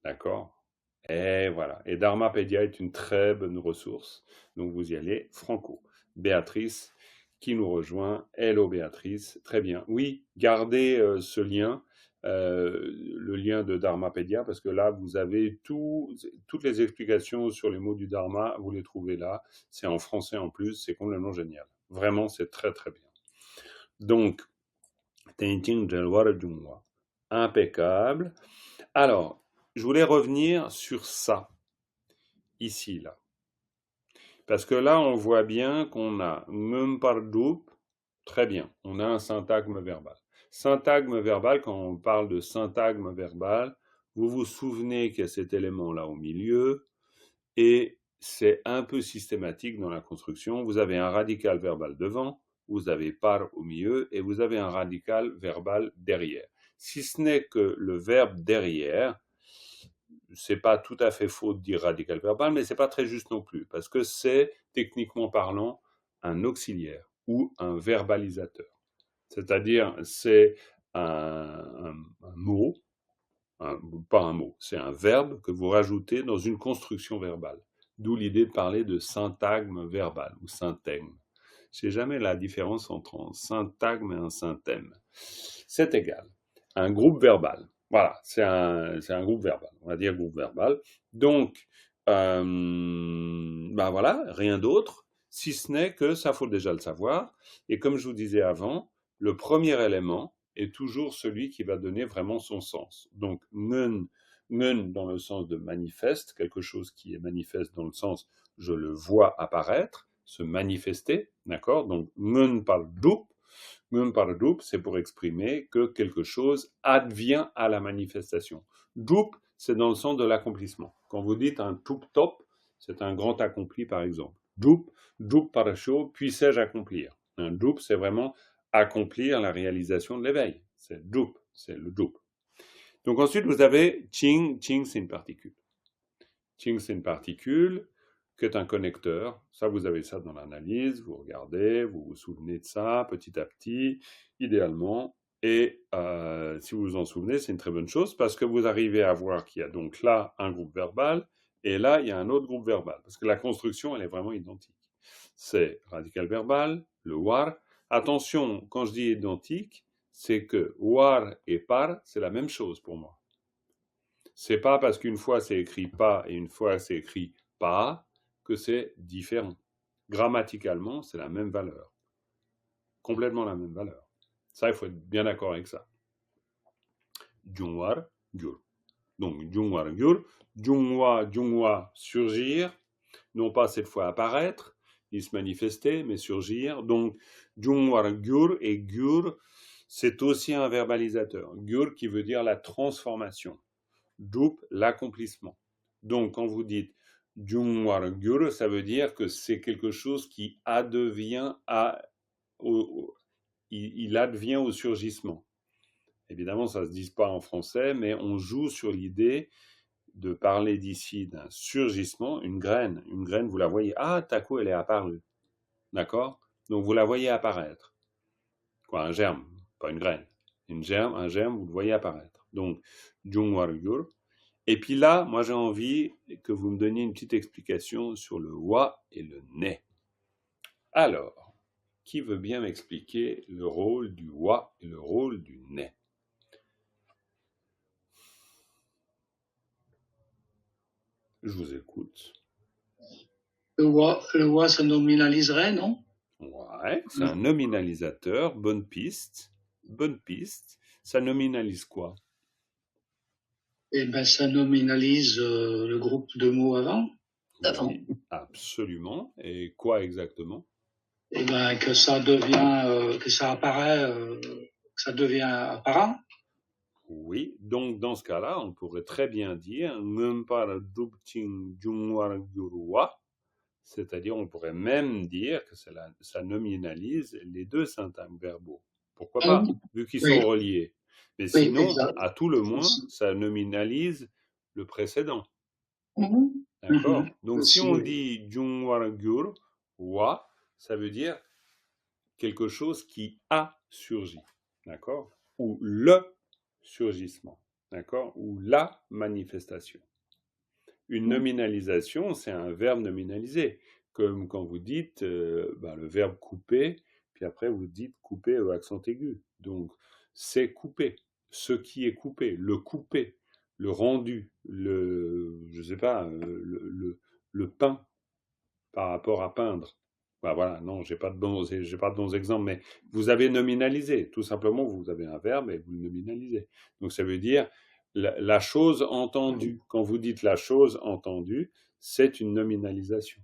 D'accord? Et voilà. Et Dharmapédia est une très bonne ressource. Donc vous y allez franco. Béatrice qui nous rejoint. Hello Béatrice. Très bien. Oui, gardez ce lien, le lien de Dharmapédia, parce que là, vous avez toutes les explications sur les mots du Dharma, vous les trouvez là. C'est en français en plus, c'est complètement génial. Vraiment, c'est très très bien. Donc, Tenching Jalwara Jungwa. Impeccable. Alors, je voulais revenir sur ça, ici, là. Parce que là, on voit bien qu'on a Mumpardoup, très bien, on a un syntagme verbal. Syntagme verbal, quand on parle de syntagme verbal, vous vous souvenez qu'il y a cet élément-là au milieu, et c'est un peu systématique dans la construction. Vous avez un radical verbal devant, vous avez par au milieu, et vous avez un radical verbal derrière. Si ce n'est que le verbe derrière, c'est pas tout à fait faux de dire radical verbal, mais c'est pas très juste non plus, parce que c'est, techniquement parlant, un auxiliaire ou un verbalisateur. C'est-à-dire, c'est un mot, pas un mot, c'est un verbe que vous rajoutez dans une construction verbale. D'où l'idée de parler de syntagme verbal ou syntagme. Je sais jamais la différence entre un syntagme et un syntème. C'est égal. Un groupe verbal. Voilà, c'est un groupe verbal. On va dire groupe verbal. Donc, ben voilà, rien d'autre, si ce n'est que ça, faut déjà le savoir. Et comme je vous disais avant, le premier élément est toujours celui qui va donner vraiment son sens. Donc, ngun dans le sens de manifeste, quelque chose qui est manifeste dans le sens je le vois apparaître, se manifester, d'accord? Donc, ngun par doup, c'est pour exprimer que quelque chose advient à la manifestation. Doup, c'est dans le sens de l'accomplissement. Quand vous dites un tup top, c'est un grand accompli par exemple. Doup parasho, puissais-je accomplir? Un doup, c'est vraiment accomplir la réalisation de l'éveil. C'est doup, c'est le doup. Donc ensuite, vous avez ching, c'est une particule. Ching, c'est une particule qui est un connecteur. Ça, vous avez ça dans l'analyse, vous regardez, vous vous souvenez de ça petit à petit, idéalement. Et si vous vous en souvenez, c'est une très bonne chose parce que vous arrivez à voir qu'il y a donc là un groupe verbal et là, il y a un autre groupe verbal. Parce que la construction, elle est vraiment identique. C'est radical verbal, le war. Attention, quand je dis identique, c'est que war et par, c'est la même chose pour moi. C'est pas parce qu'une fois c'est écrit pas et une fois c'est écrit pas que c'est différent. Grammaticalement, c'est la même valeur. Complètement la même valeur. Ça, il faut être bien d'accord avec ça. Jungwar, gyur. Donc, jungwar, gyur. Jungwa, surgir. Non pas cette fois apparaître, ni se manifester, mais surgir. Donc, jungwar, gyur. Et gyur, c'est aussi un verbalisateur. Gyur qui veut dire la transformation. Dup, l'accomplissement. Donc, quand vous dites Jungwar Gyur, ça veut dire que c'est quelque chose qui advient il advient au surgissement. Évidemment, ça ne se dit pas en français, mais on joue sur l'idée de parler d'ici d'un surgissement, une graine. Une graine, vous la voyez, tout à coup, elle est apparue. D'accord? Donc, vous la voyez apparaître. Quoi, un germe, pas une graine. Un germe, vous le voyez apparaître. Donc, Jungwar Gyur. Et puis là, moi j'ai envie que vous me donniez une petite explication sur le wa et le ne. Alors, qui veut bien m'expliquer le rôle du wa et le rôle du ne? Je vous écoute. Le wa se nominaliserait, non? Ouais, c'est un nominalisateur, bonne piste. Bonne piste. Ça nominalise quoi? Eh ben, ça nominalise le groupe de mots avant. Oui, absolument. Et quoi exactement? Eh ben, que ça devient, que ça apparaît, que ça devient apparent. Oui, donc dans ce cas-là, on pourrait très bien dire Ngumpara-dupting Jungwar-gyurwa, c'est-à-dire on pourrait même dire que ça nominalise les deux syntagmes verbaux. Pourquoi pas, vu qu'ils sont reliés. Mais sinon, à tout le moins, ça nominalise le précédent. D'accord? Donc si on dit Jungwar-gyur-wa, ça veut dire quelque chose qui a surgi. D'accord? Ou le surgissement, d'accord? Ou la manifestation. Une nominalisation, c'est un verbe nominalisé, comme quand vous dites le verbe couper, puis après vous dites couper au accent aigu. Donc, c'est couper, ce qui est coupé, le rendu, je sais pas, le peint par rapport à peindre. Voilà, non, j'ai pas de bons exemples, mais vous avez nominalisé. Tout simplement, vous avez un verbe et vous le nominalisez. Donc, ça veut dire la chose entendue. Quand vous dites la chose entendue, c'est une nominalisation.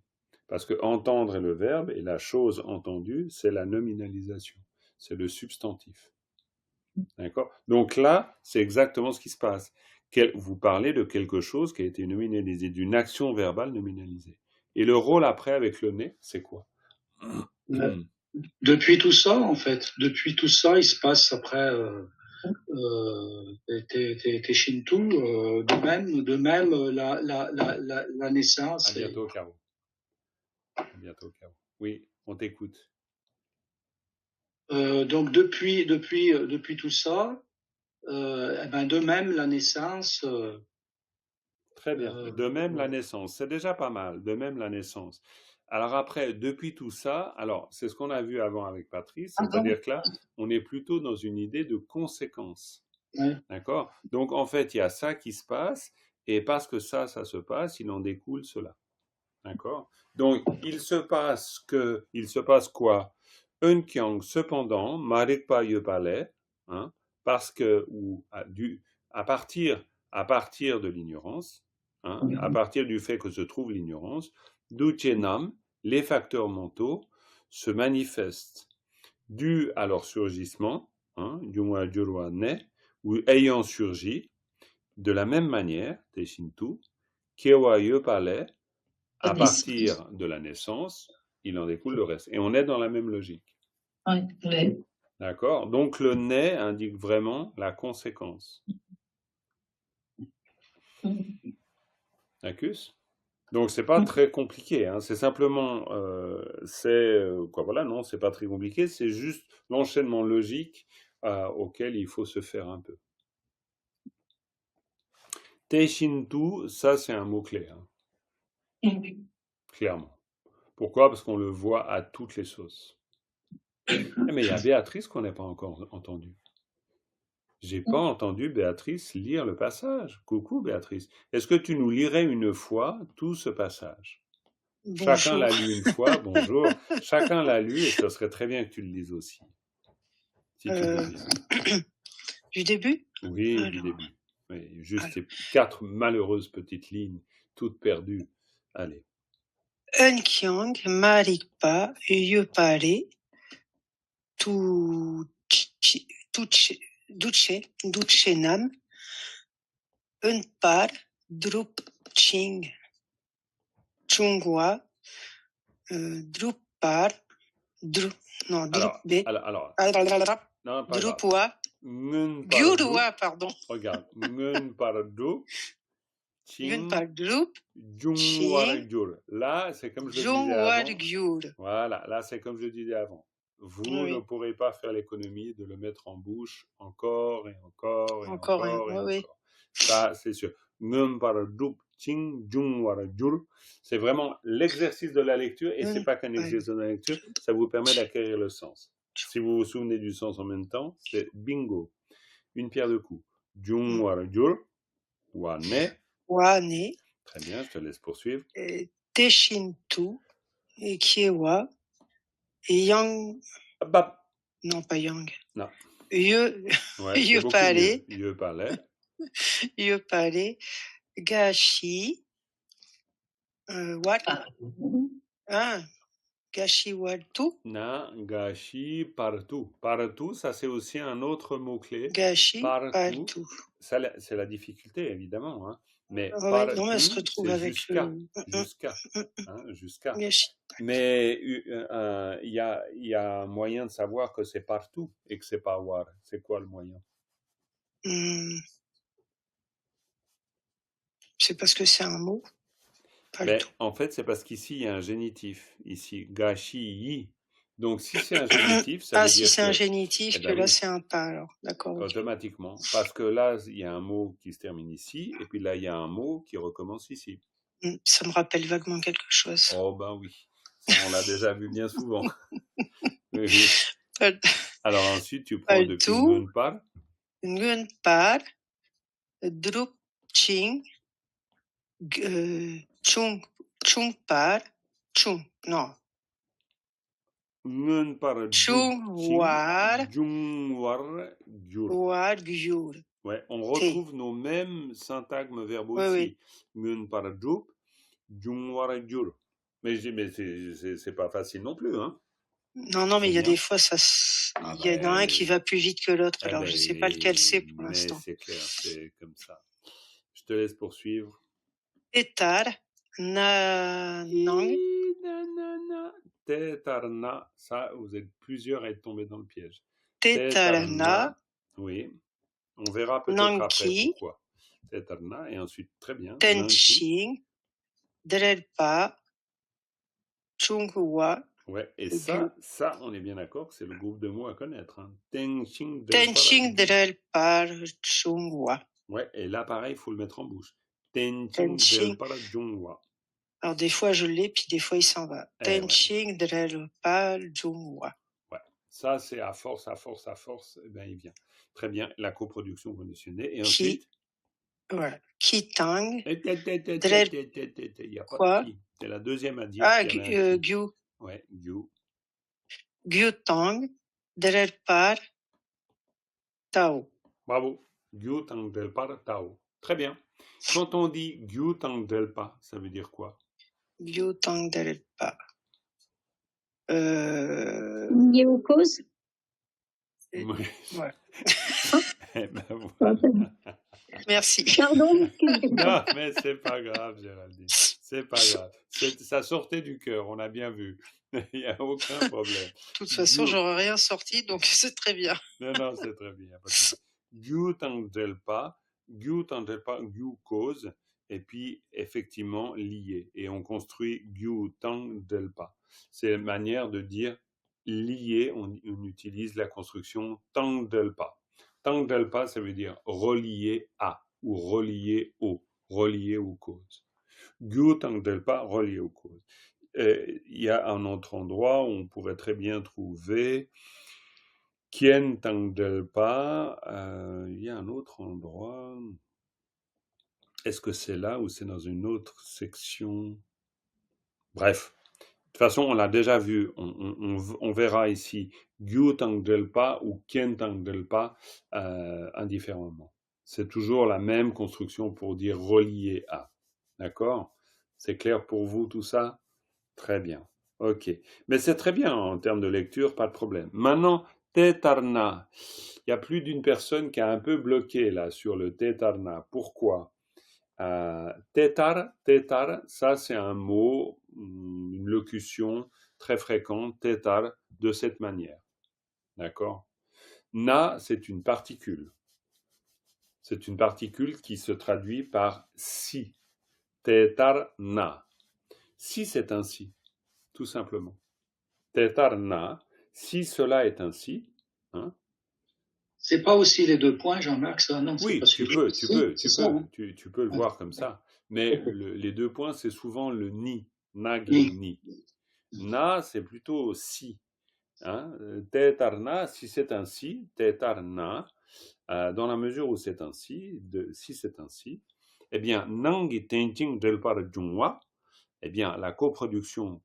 Parce que entendre est le verbe et la chose entendue, c'est la nominalisation. C'est le substantif. D'accord? Donc là, c'est exactement ce qui se passe. Vous parlez de quelque chose qui a été nominalisé, d'une action verbale nominalisée. Et le rôle après avec le nez, c'est quoi? Depuis tout ça, en fait, il se passe après Teshintu, de même la naissance. À bientôt, Caro. À bientôt, Caro. Oui, on t'écoute. Donc depuis tout ça, de même la naissance. Très bien. De même la naissance, c'est déjà pas mal. De même la naissance. Alors après, depuis tout ça, alors c'est ce qu'on a vu avant avec Patrice, c'est-à-dire que là, on est plutôt dans une idée de conséquence. D'accord? Donc en fait, il y a ça qui se passe, et parce que ça se passe, il en découle cela. D'accord? Donc il se passe quoi? Unkyang, cependant, Marikpa Yepale, parce que, ou à partir de l'ignorance, à partir du fait que se trouve l'ignorance, Duchenam, les facteurs mentaux, se manifestent dus à leur surgissement, Jungwa Jurwa ne, ou ayant surgi, de la même manière, Teshintu, Kewa Yepale, à partir de la naissance, il en découle le reste. Et on est dans la même logique. Oui. D'accord? Donc le ne indique vraiment la conséquence. D'accord? Donc c'est pas très compliqué, c'est simplement, non, c'est pas très compliqué, c'est juste l'enchaînement logique auquel il faut se faire un peu. Teishintu, ça c'est un mot-clé, clairement. Pourquoi? Parce qu'on le voit à toutes les sauces. Mais il y a Béatrice qu'on n'a pas encore entendu. J'ai pas entendu Béatrice lire le passage. Coucou Béatrice. Est-ce que tu nous lirais une fois tout ce passage? Bonjour. Chacun l'a lu une fois, bonjour. Chacun l'a lu et ce serait très bien que tu le lises aussi. Si tu le lises. Du début? Oui, alors. Du début. Oui, juste ces 4 malheureuses petites lignes, toutes perdues. Allez. Unkyang, Marikpa, Yepale, Duchenam, Unpar, Drupching, Jungwa, Drupar, Drupwa, Gyurwa, pardon. Regarde, Ngunpardu, Ngunpardrup, Jungwargyur. Là, c'est comme je le disais avant. Voilà, là, c'est comme je le disais avant. Vous ne pourrez pas faire l'économie de le mettre en bouche encore et encore et encore. Ça, c'est sûr. C'est vraiment l'exercice de la lecture et c'est pas qu'un exercice de la lecture, ça vous permet d'acquérir le sens. Si vous vous souvenez du sens en même temps, c'est bingo. Une pierre de coups. Jungwargyur, Wane. Wane. Très bien, je te laisse poursuivre. Teshintu. et Kiewa, et Yang, Bap. non pas Yang, Non. Ye, Ouais, c'est beaucoup Yepale, mieux. Yepale. Yepale, Gashi, Wat, ah, Gashi Watu, Na, gashi, partout. Partout, ça c'est aussi un autre mot-clé. Gashi Partout, Partout. c'est la difficulté évidemment, hein. Mais Ah oui, non, mais elle se partout, retrouve c'est avec jusqu'à, le jusqu'à, hein, jusqu'à. Gashi. Mais il y a un moyen de savoir que c'est partout et que c'est pas war. C'est quoi le moyen? C'est parce que c'est un mot. Pas Mais le tout. en fait, c'est parce qu'ici il y a un génitif. Ici, gashi yi. Donc si c'est un génitif, ça Ah, veut si dire c'est un que, génitif, eh que ben là oui, c'est un pas alors. D'accord. Ok. automatiquement. Parce que là, il y a un mot qui se termine ici, et puis là, il y a un mot qui recommence ici. Ça me rappelle vaguement quelque chose. Oh ben oui, ça, on l'a déjà vu bien souvent. Oui. Alors ensuite, tu prends depuis Paltu, Ngunpar. Ngunpar, Drup Ching, Chungpar, Chung, non. Ngunpar, Chungwar, Jungwar, Gyur. War, Gyur. Ouais, on retrouve nos mêmes syntagmes verbaux ici. Ngunpar, Djup, Jungwar, Gyur. Mais c'est pas facile non plus, hein. Non, mais il y a des fois, il y en a un qui va plus vite que l'autre. Alors, je sais pas lequel c'est pour l'instant. Mais c'est clair, c'est comme ça. Je te laisse poursuivre. Tetar, Nang. Tetarna, ça, vous êtes plusieurs à être tombés dans le piège. Tetarna. Oui. On verra peut-être après pourquoi. Tetarna, et ensuite, très bien. Tenching, Drelpa, Chungwa. Ouais, et ça, on est bien d'accord que c'est le groupe de mots à connaître. Hein. Tenching Drelpa, Chungwa. Ouais, et là, pareil, il faut le mettre en bouche. Tenching Drelpa, Chungwa. Alors, des fois, je l'ai, puis des fois, il s'en va. Tenching Drelpa, Chungwa. Ouais, ça, c'est à force, eh ben, il vient. Très bien, la coproduction conditionnée. Et ensuite... Voilà. Kitang. Il n'y a pas de qui. C'est la deuxième à dire. Ah, Gyu. Ouais, Gyu. Gyutang, Drelpar, Tao. Bravo. Gyutang Drelpar, Tao. Très bien. Quand on dit Gyutang Drelpa, ça veut dire quoi? Gyutang Drelpa. Lié aux causes. Oui. Ouais. Eh ben, voilà. Merci. Pardon. Non, mais c'est pas grave, Géraldine. C'est pas grave. Ça sortait du cœur, on a bien vu. Il n'y a aucun problème. De toute façon, j'aurais rien sorti, donc c'est très bien. Non, c'est très bien. Gyutang Drelpa, Gyu cause, et puis effectivement lié. Et on construit Gyutang Drelpa. C'est une manière de dire lié, on utilise la construction Tangdelpa. Tangdelpa, ça veut dire relié à ou relié aux causes. Gyutangdelpa, relié aux causes. Il y a un autre endroit où on pourrait très bien trouver Kien Tangdelpa. Il y a un autre endroit. Est-ce que c'est là ou c'est dans une autre section? Bref. De toute façon, on l'a déjà vu, on verra ici Gyutangdelpa ou Kientangdelpa indifféremment. C'est toujours la même construction pour dire relié à. D'accord? C'est clair pour vous tout ça? Très bien. Ok. Mais c'est très bien en termes de lecture, pas de problème. Maintenant, Tetarna. Il y a plus d'une personne qui a un peu bloqué là sur le Tetarna. Pourquoi? Tetar, ça c'est un mot, une locution très fréquente, tetar, de cette manière. D'accord? Na, c'est une particule. C'est une particule qui se traduit par si. Tetar na. Si c'est ainsi, tout simplement. Tetar na, si cela est ainsi, hein? C'est pas aussi les deux points, Jean-Marc, ça? Non, oui, tu peux le voir comme ça. Mais les deux points, c'est souvent le ni, nag ni. Na, c'est plutôt si. Hein? Tetarna, si c'est ainsi, tetarna, dans la mesure où c'est ainsi, si c'est ainsi, eh bien, nang tenting delpar jungwa, Eh bien, la coproduction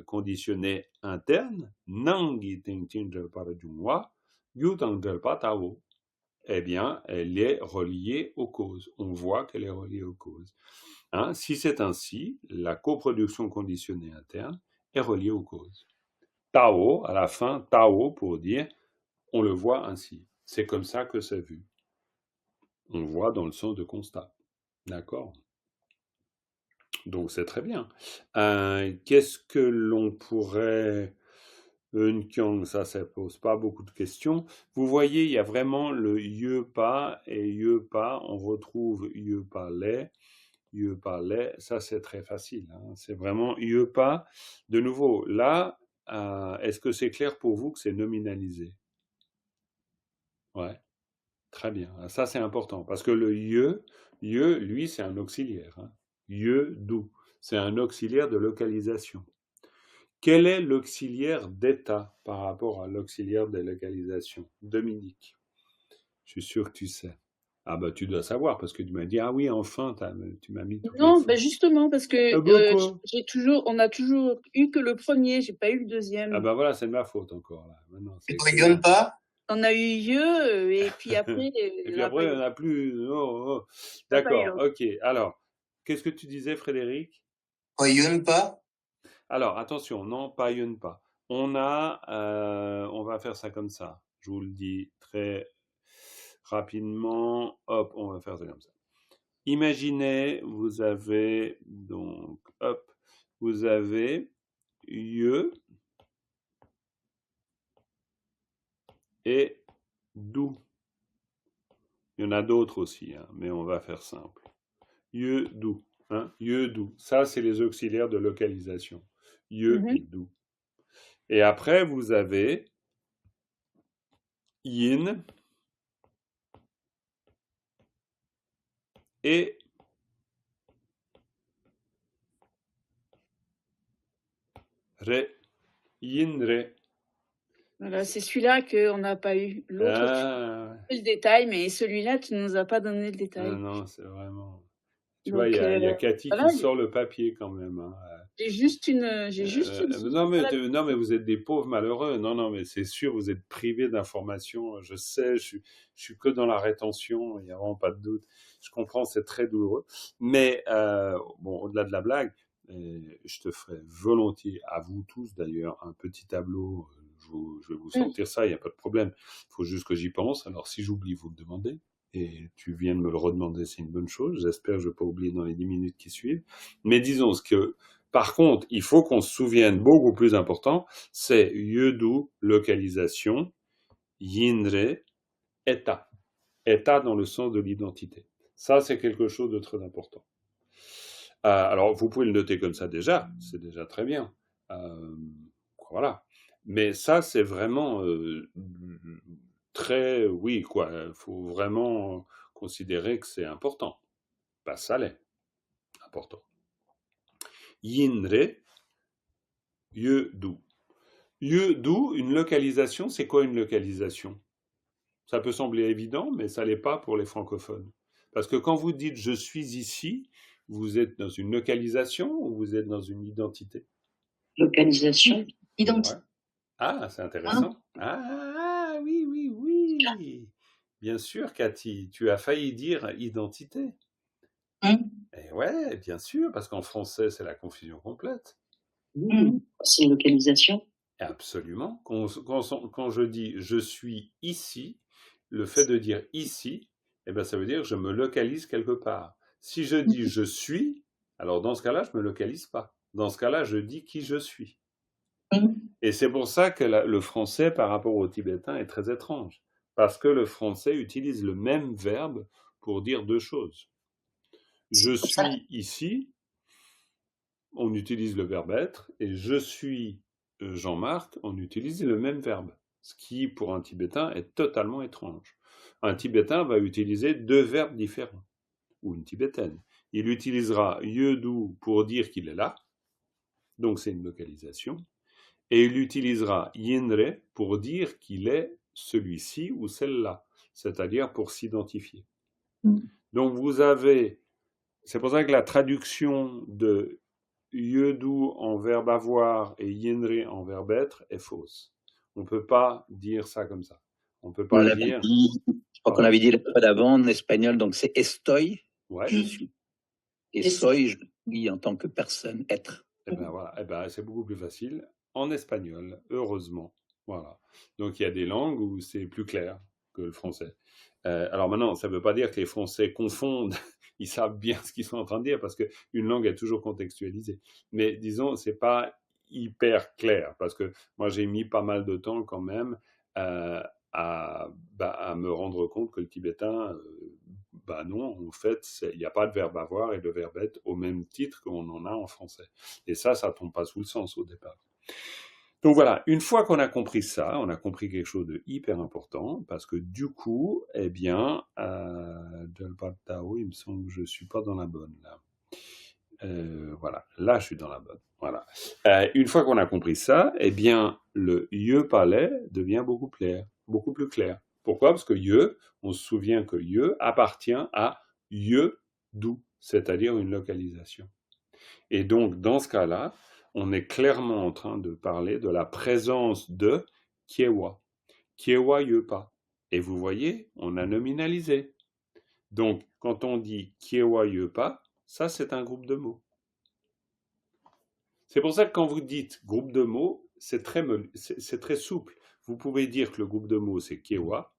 conditionnée interne, nangi tingtingel parajungwa, yutangel patao, eh bien, elle est reliée aux causes. On voit qu'elle est reliée aux causes. Hein, si c'est ainsi, la coproduction conditionnée interne est reliée aux causes. Tao, à la fin, Tao pour dire, on le voit ainsi. C'est comme ça que c'est vu. On voit dans le sens de constat. D'accord? Donc c'est très bien. Qu'est-ce que l'on pourrait... Unkyong, ça pose pas beaucoup de questions. Vous voyez, il y a vraiment le yepa et yepa. On retrouve yepa les, ça c'est très facile. Hein. C'est vraiment yepa. De nouveau, là, est-ce que c'est clair pour vous que c'est nominalisé? Ouais, très bien. Ça c'est important parce que le ye, lui, c'est un auxiliaire. Hein. Ye, d'où? C'est un auxiliaire de localisation. Quel est l'auxiliaire d'état par rapport à l'auxiliaire de localisation? Dominique, je suis sûr que tu sais. Ah bah tu dois savoir parce que tu m'as dit ah oui enfin tu m'as mis toutes Non, les bah fois. justement parce que Ah bah quoi? on a toujours eu que le premier, j'ai pas eu le deuxième. Ah bah voilà, c'est de ma faute encore là. Maintenant, Et pour Yonpa? On a eu Yeux et puis après. Et puis après on n'a plus. Oh. D'accord, ok. Alors, qu'est-ce que tu disais, Frédéric? Pour Yonpa? Alors, attention, non, pas Yunpa. On va faire ça comme ça. Je vous le dis très rapidement. Hop, on va faire ça comme ça. Imaginez, vous avez donc, hop, vous avez ye et dou. Il y en a d'autres aussi, hein, mais on va faire simple. Ye, dou. Hein, ye, dou. Ça, c'est les auxiliaires de localisation. Ye et dou. Et après, vous avez yin et re. Yin, re. Voilà, c'est celui-là qu'on n'a pas eu. L'autre, tu as le détail, mais celui-là, tu ne nous as pas donné le détail. Non, c'est vraiment... Tu Donc, vois, il y a Cathy voilà, qui sort le papier quand même. Hein. J'ai juste une... non, mais vous êtes des pauvres malheureux. Non, mais c'est sûr, vous êtes privés d'informations. Je sais, je suis que dans la rétention. Il n'y a vraiment pas de doute. Je comprends, c'est très douloureux. Mais, bon, au-delà de la blague, je te ferai volontiers, à vous tous d'ailleurs, un petit tableau. Je vais vous sortir ça, il n'y a pas de problème. Il faut juste que j'y pense. Alors, si j'oublie, vous le demandez. Et tu viens de me le redemander, c'est une bonne chose. J'espère que je ne vais pas oublier dans les 10 minutes qui suivent. Mais disons que, par contre, il faut qu'on se souvienne, beaucoup plus important, c'est yedu, localisation, yinre, état. État dans le sens de l'identité. Ça, c'est quelque chose de très important. Alors, vous pouvez le noter comme ça déjà, c'est déjà très bien. Voilà. Mais ça, c'est vraiment... très, oui, quoi. Il faut vraiment considérer que c'est important. Pas ça l'est. Important. Yinre, yedu. Yedu, une localisation, c'est quoi une localisation? Ça peut sembler évident, mais ça l'est pas pour les francophones. Parce que quand vous dites « je suis ici », vous êtes dans une localisation ou vous êtes dans une identité? Localisation, identité. Ouais. Ah, c'est intéressant. Ah, oui. Bien sûr, Cathy, tu as failli dire identité. Et ouais, bien sûr, parce qu'en français, c'est la confusion complète. C'est localisation. Absolument. Quand je dis « je suis ici », le fait de dire « ici », eh ben, ça veut dire que je me localise quelque part. Si je dis « je suis », alors dans ce cas-là, je ne me localise pas. Dans ce cas-là, je dis qui je suis. Et c'est pour ça que le français, par rapport au tibétain, est très étrange. Parce que le français utilise le même verbe pour dire deux choses. Je suis ici, on utilise le verbe être, et je suis Jean-Marc, on utilise le même verbe. Ce qui, pour un tibétain, est totalement étrange. Un tibétain va utiliser deux verbes différents, ou une tibétaine. Il utilisera yedu pour dire qu'il est là, donc c'est une localisation, et il utilisera yinre pour dire qu'il est celui-ci ou celle-là, c'est-à-dire pour s'identifier. Donc vous avez C'est pour ça que la traduction de yedu en verbe avoir et yinri en verbe être est fausse. On ne peut pas dire ça comme ça. On ne peut On pas l'avait dire. dit, je crois qu'on avait dit la fois d'avant en espagnol, donc c'est estoy, Ouais. je suis. Et soy, je suis en tant que personne, être. Eh ben voilà, eh ben, c'est beaucoup plus facile en espagnol, heureusement. Voilà. Donc il y a des langues où c'est plus clair que le français. Alors maintenant, ça ne veut pas dire que les Français confondent, ils savent bien ce qu'ils sont en train de dire, parce qu'une langue est toujours contextualisée. Mais disons, c'est pas hyper clair, parce que moi j'ai mis pas mal de temps quand même à me rendre compte que le tibétain, non, en fait, il n'y a pas de verbe avoir et de verbe être au même titre qu'on en a en français. Et ça tombe pas sous le sens au départ. Donc voilà, une fois qu'on a compris ça, on a compris quelque chose de hyper important, parce que du coup, eh bien, Tao, il me semble que je suis pas dans la bonne là. Voilà, là je suis dans la bonne. Voilà. Une fois qu'on a compris ça, eh bien, le ye palais devient beaucoup plus clair. Pourquoi? Parce que ye, on se souvient que ye appartient à ye d'où, c'est-à-dire une localisation. Et donc, dans ce cas-là, on est clairement en train de parler de la présence de kiewa. Kiewa yepa. Et vous voyez, on a nominalisé. Donc, quand on dit kiewa yepa, ça c'est un groupe de mots. C'est pour ça que quand vous dites groupe de mots, c'est très souple. Vous pouvez dire que le groupe de mots c'est kiewa.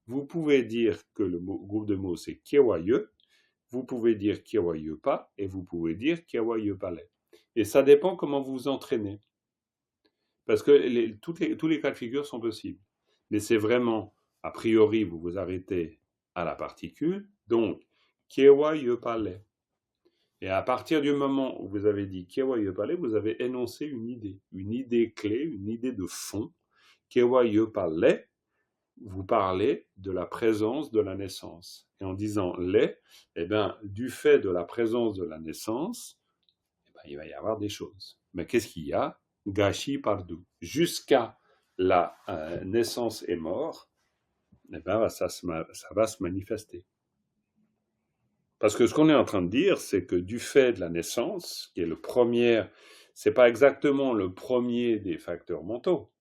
Vous pouvez dire que le groupe de mots c'est kiewa ye. Vous pouvez dire kiewa yepa et vous pouvez dire kiewa yepale. Et ça dépend comment vous vous entraînez. Parce que tous les cas de figure sont possibles. Mais c'est vraiment, a priori, vous vous arrêtez à la particule. Donc, kiewa yepale. Et à partir du moment où vous avez dit kiewa yepale, vous avez énoncé une idée clé, une idée de fond. Kiewa yepale, vous parlez de la présence de la naissance. Et en disant les, eh bien, du fait de la présence de la naissance, eh bien, il va y avoir des choses. Mais qu'est-ce qu'il y a? Gashi pardou. Jusqu'à la naissance et mort, eh bien, ça va se manifester. Parce que ce qu'on est en train de dire, c'est que du fait de la naissance, qui est le premier, c'est pas exactement le premier des facteurs mentaux,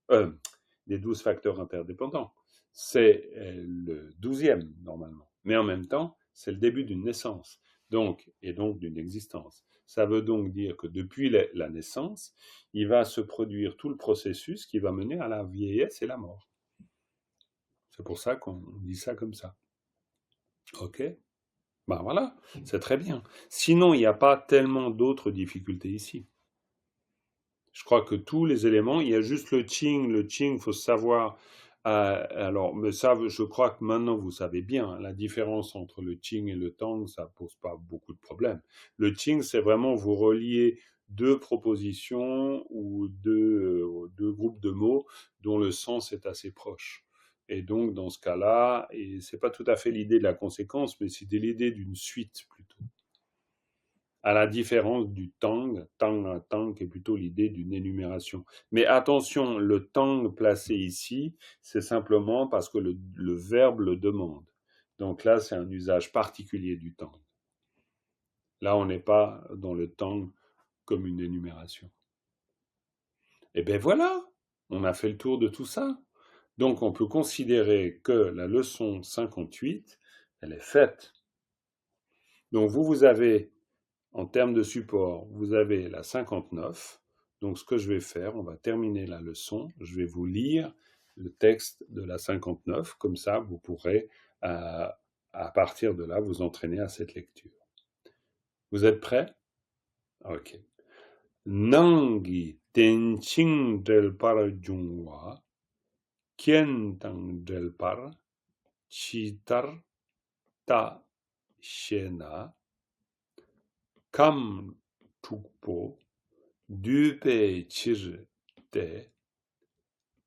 des 12 facteurs interdépendants. C'est le 12e, normalement. Mais en même temps, c'est le début d'une naissance, et donc d'une existence. Ça veut donc dire que depuis la naissance, il va se produire tout le processus qui va mener à la vieillesse et la mort. C'est pour ça qu'on dit ça comme ça. Ok? Ben voilà, c'est très bien. Sinon, il n'y a pas tellement d'autres difficultés ici. Je crois que tous les éléments, il y a juste le Qing. Le Qing, il faut savoir. Alors, mais ça, je crois que maintenant vous savez bien, la différence entre le Qing et le Tang, ça pose pas beaucoup de problèmes. Le Qing, c'est vraiment vous relier deux propositions ou deux groupes de mots dont le sens est assez proche. Et donc, dans ce cas-là, et c'est pas tout à fait l'idée de la conséquence, mais c'était l'idée d'une suite plutôt. À la différence du tang qui est plutôt l'idée d'une énumération. Mais attention, le tang placé ici, c'est simplement parce que le verbe le demande. Donc là, c'est un usage particulier du tang. Là, on n'est pas dans le tang comme une énumération. Et bien voilà, on a fait le tour de tout ça. Donc on peut considérer que la leçon 58, elle est faite. Donc vous avez... En termes de support, vous avez la 59. Donc, ce que je vais faire, on va terminer la leçon. Je vais vous lire le texte de la 59. Comme ça, vous pourrez, à partir de là, vous entraîner à cette lecture. Vous êtes prêts? Ok. Nangi tenching del par jungwa, kientang del par, chitar ta shena, kam tukpo, dupe chir te,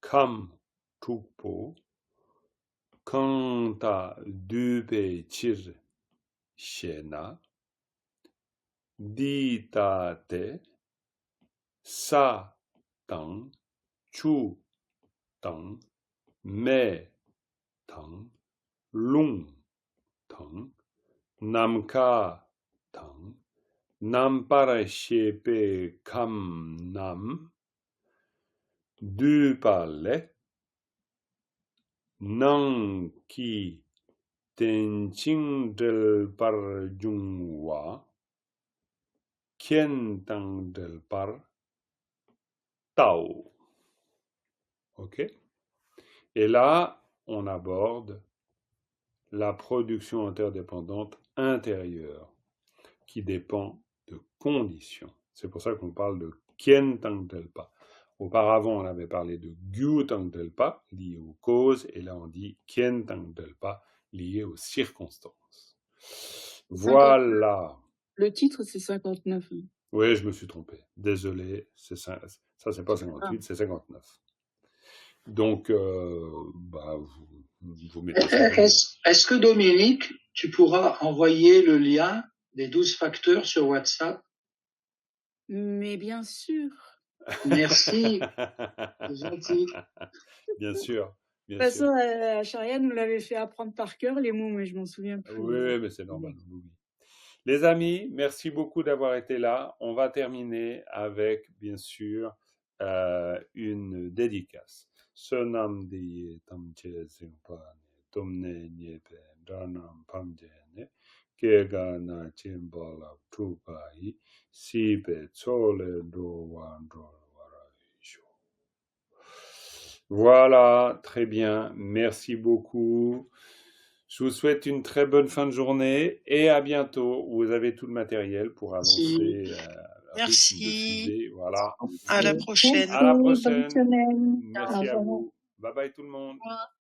kam tukpo, kanta dupe chir shena, di ta te, sa tang, chu tang, me tang, lung tang, namka tang. Nam para shepe kam nam. Du pale. Nang ki tenching del par jungwa. Kien tang del par tao. Ok? Et là, on aborde la production interdépendante intérieure qui dépend de conditions. C'est pour ça qu'on parle de Kien Tang Delpa. Auparavant, on avait parlé de Gyu Tang Delpa, lié aux causes, et là on dit Kien Tang Delpa, lié aux circonstances. Voilà. Le titre, c'est 59. Oui, je me suis trompé. Désolé, ça c'est pas 58, c'est 59. Donc, vous mettez ça. Est-ce que Dominique, tu pourras envoyer le lien des 12 facteurs sur WhatsApp? Mais bien sûr. Merci. C'est gentil. Bien sûr. De toute façon, Sharia nous l'avait fait apprendre par cœur les mots, mais je m'en souviens plus. Oui, mais c'est normal. Oui. Les amis, merci beaucoup d'avoir été là. On va terminer avec, bien sûr, une dédicace. Sonam di tamche singpane, tomne nyepe, danam pamjene, kegana chimbala tupai, sipe tsole do wandro waraisho. Voilà, très bien. Merci beaucoup. Je vous souhaite une très bonne fin de journée et à bientôt. Vous avez tout le matériel pour avancer. Merci. Voilà. À la prochaine. À la prochaine. Bonne semaine. Merci à vous. Bye bye tout le monde. Au revoir.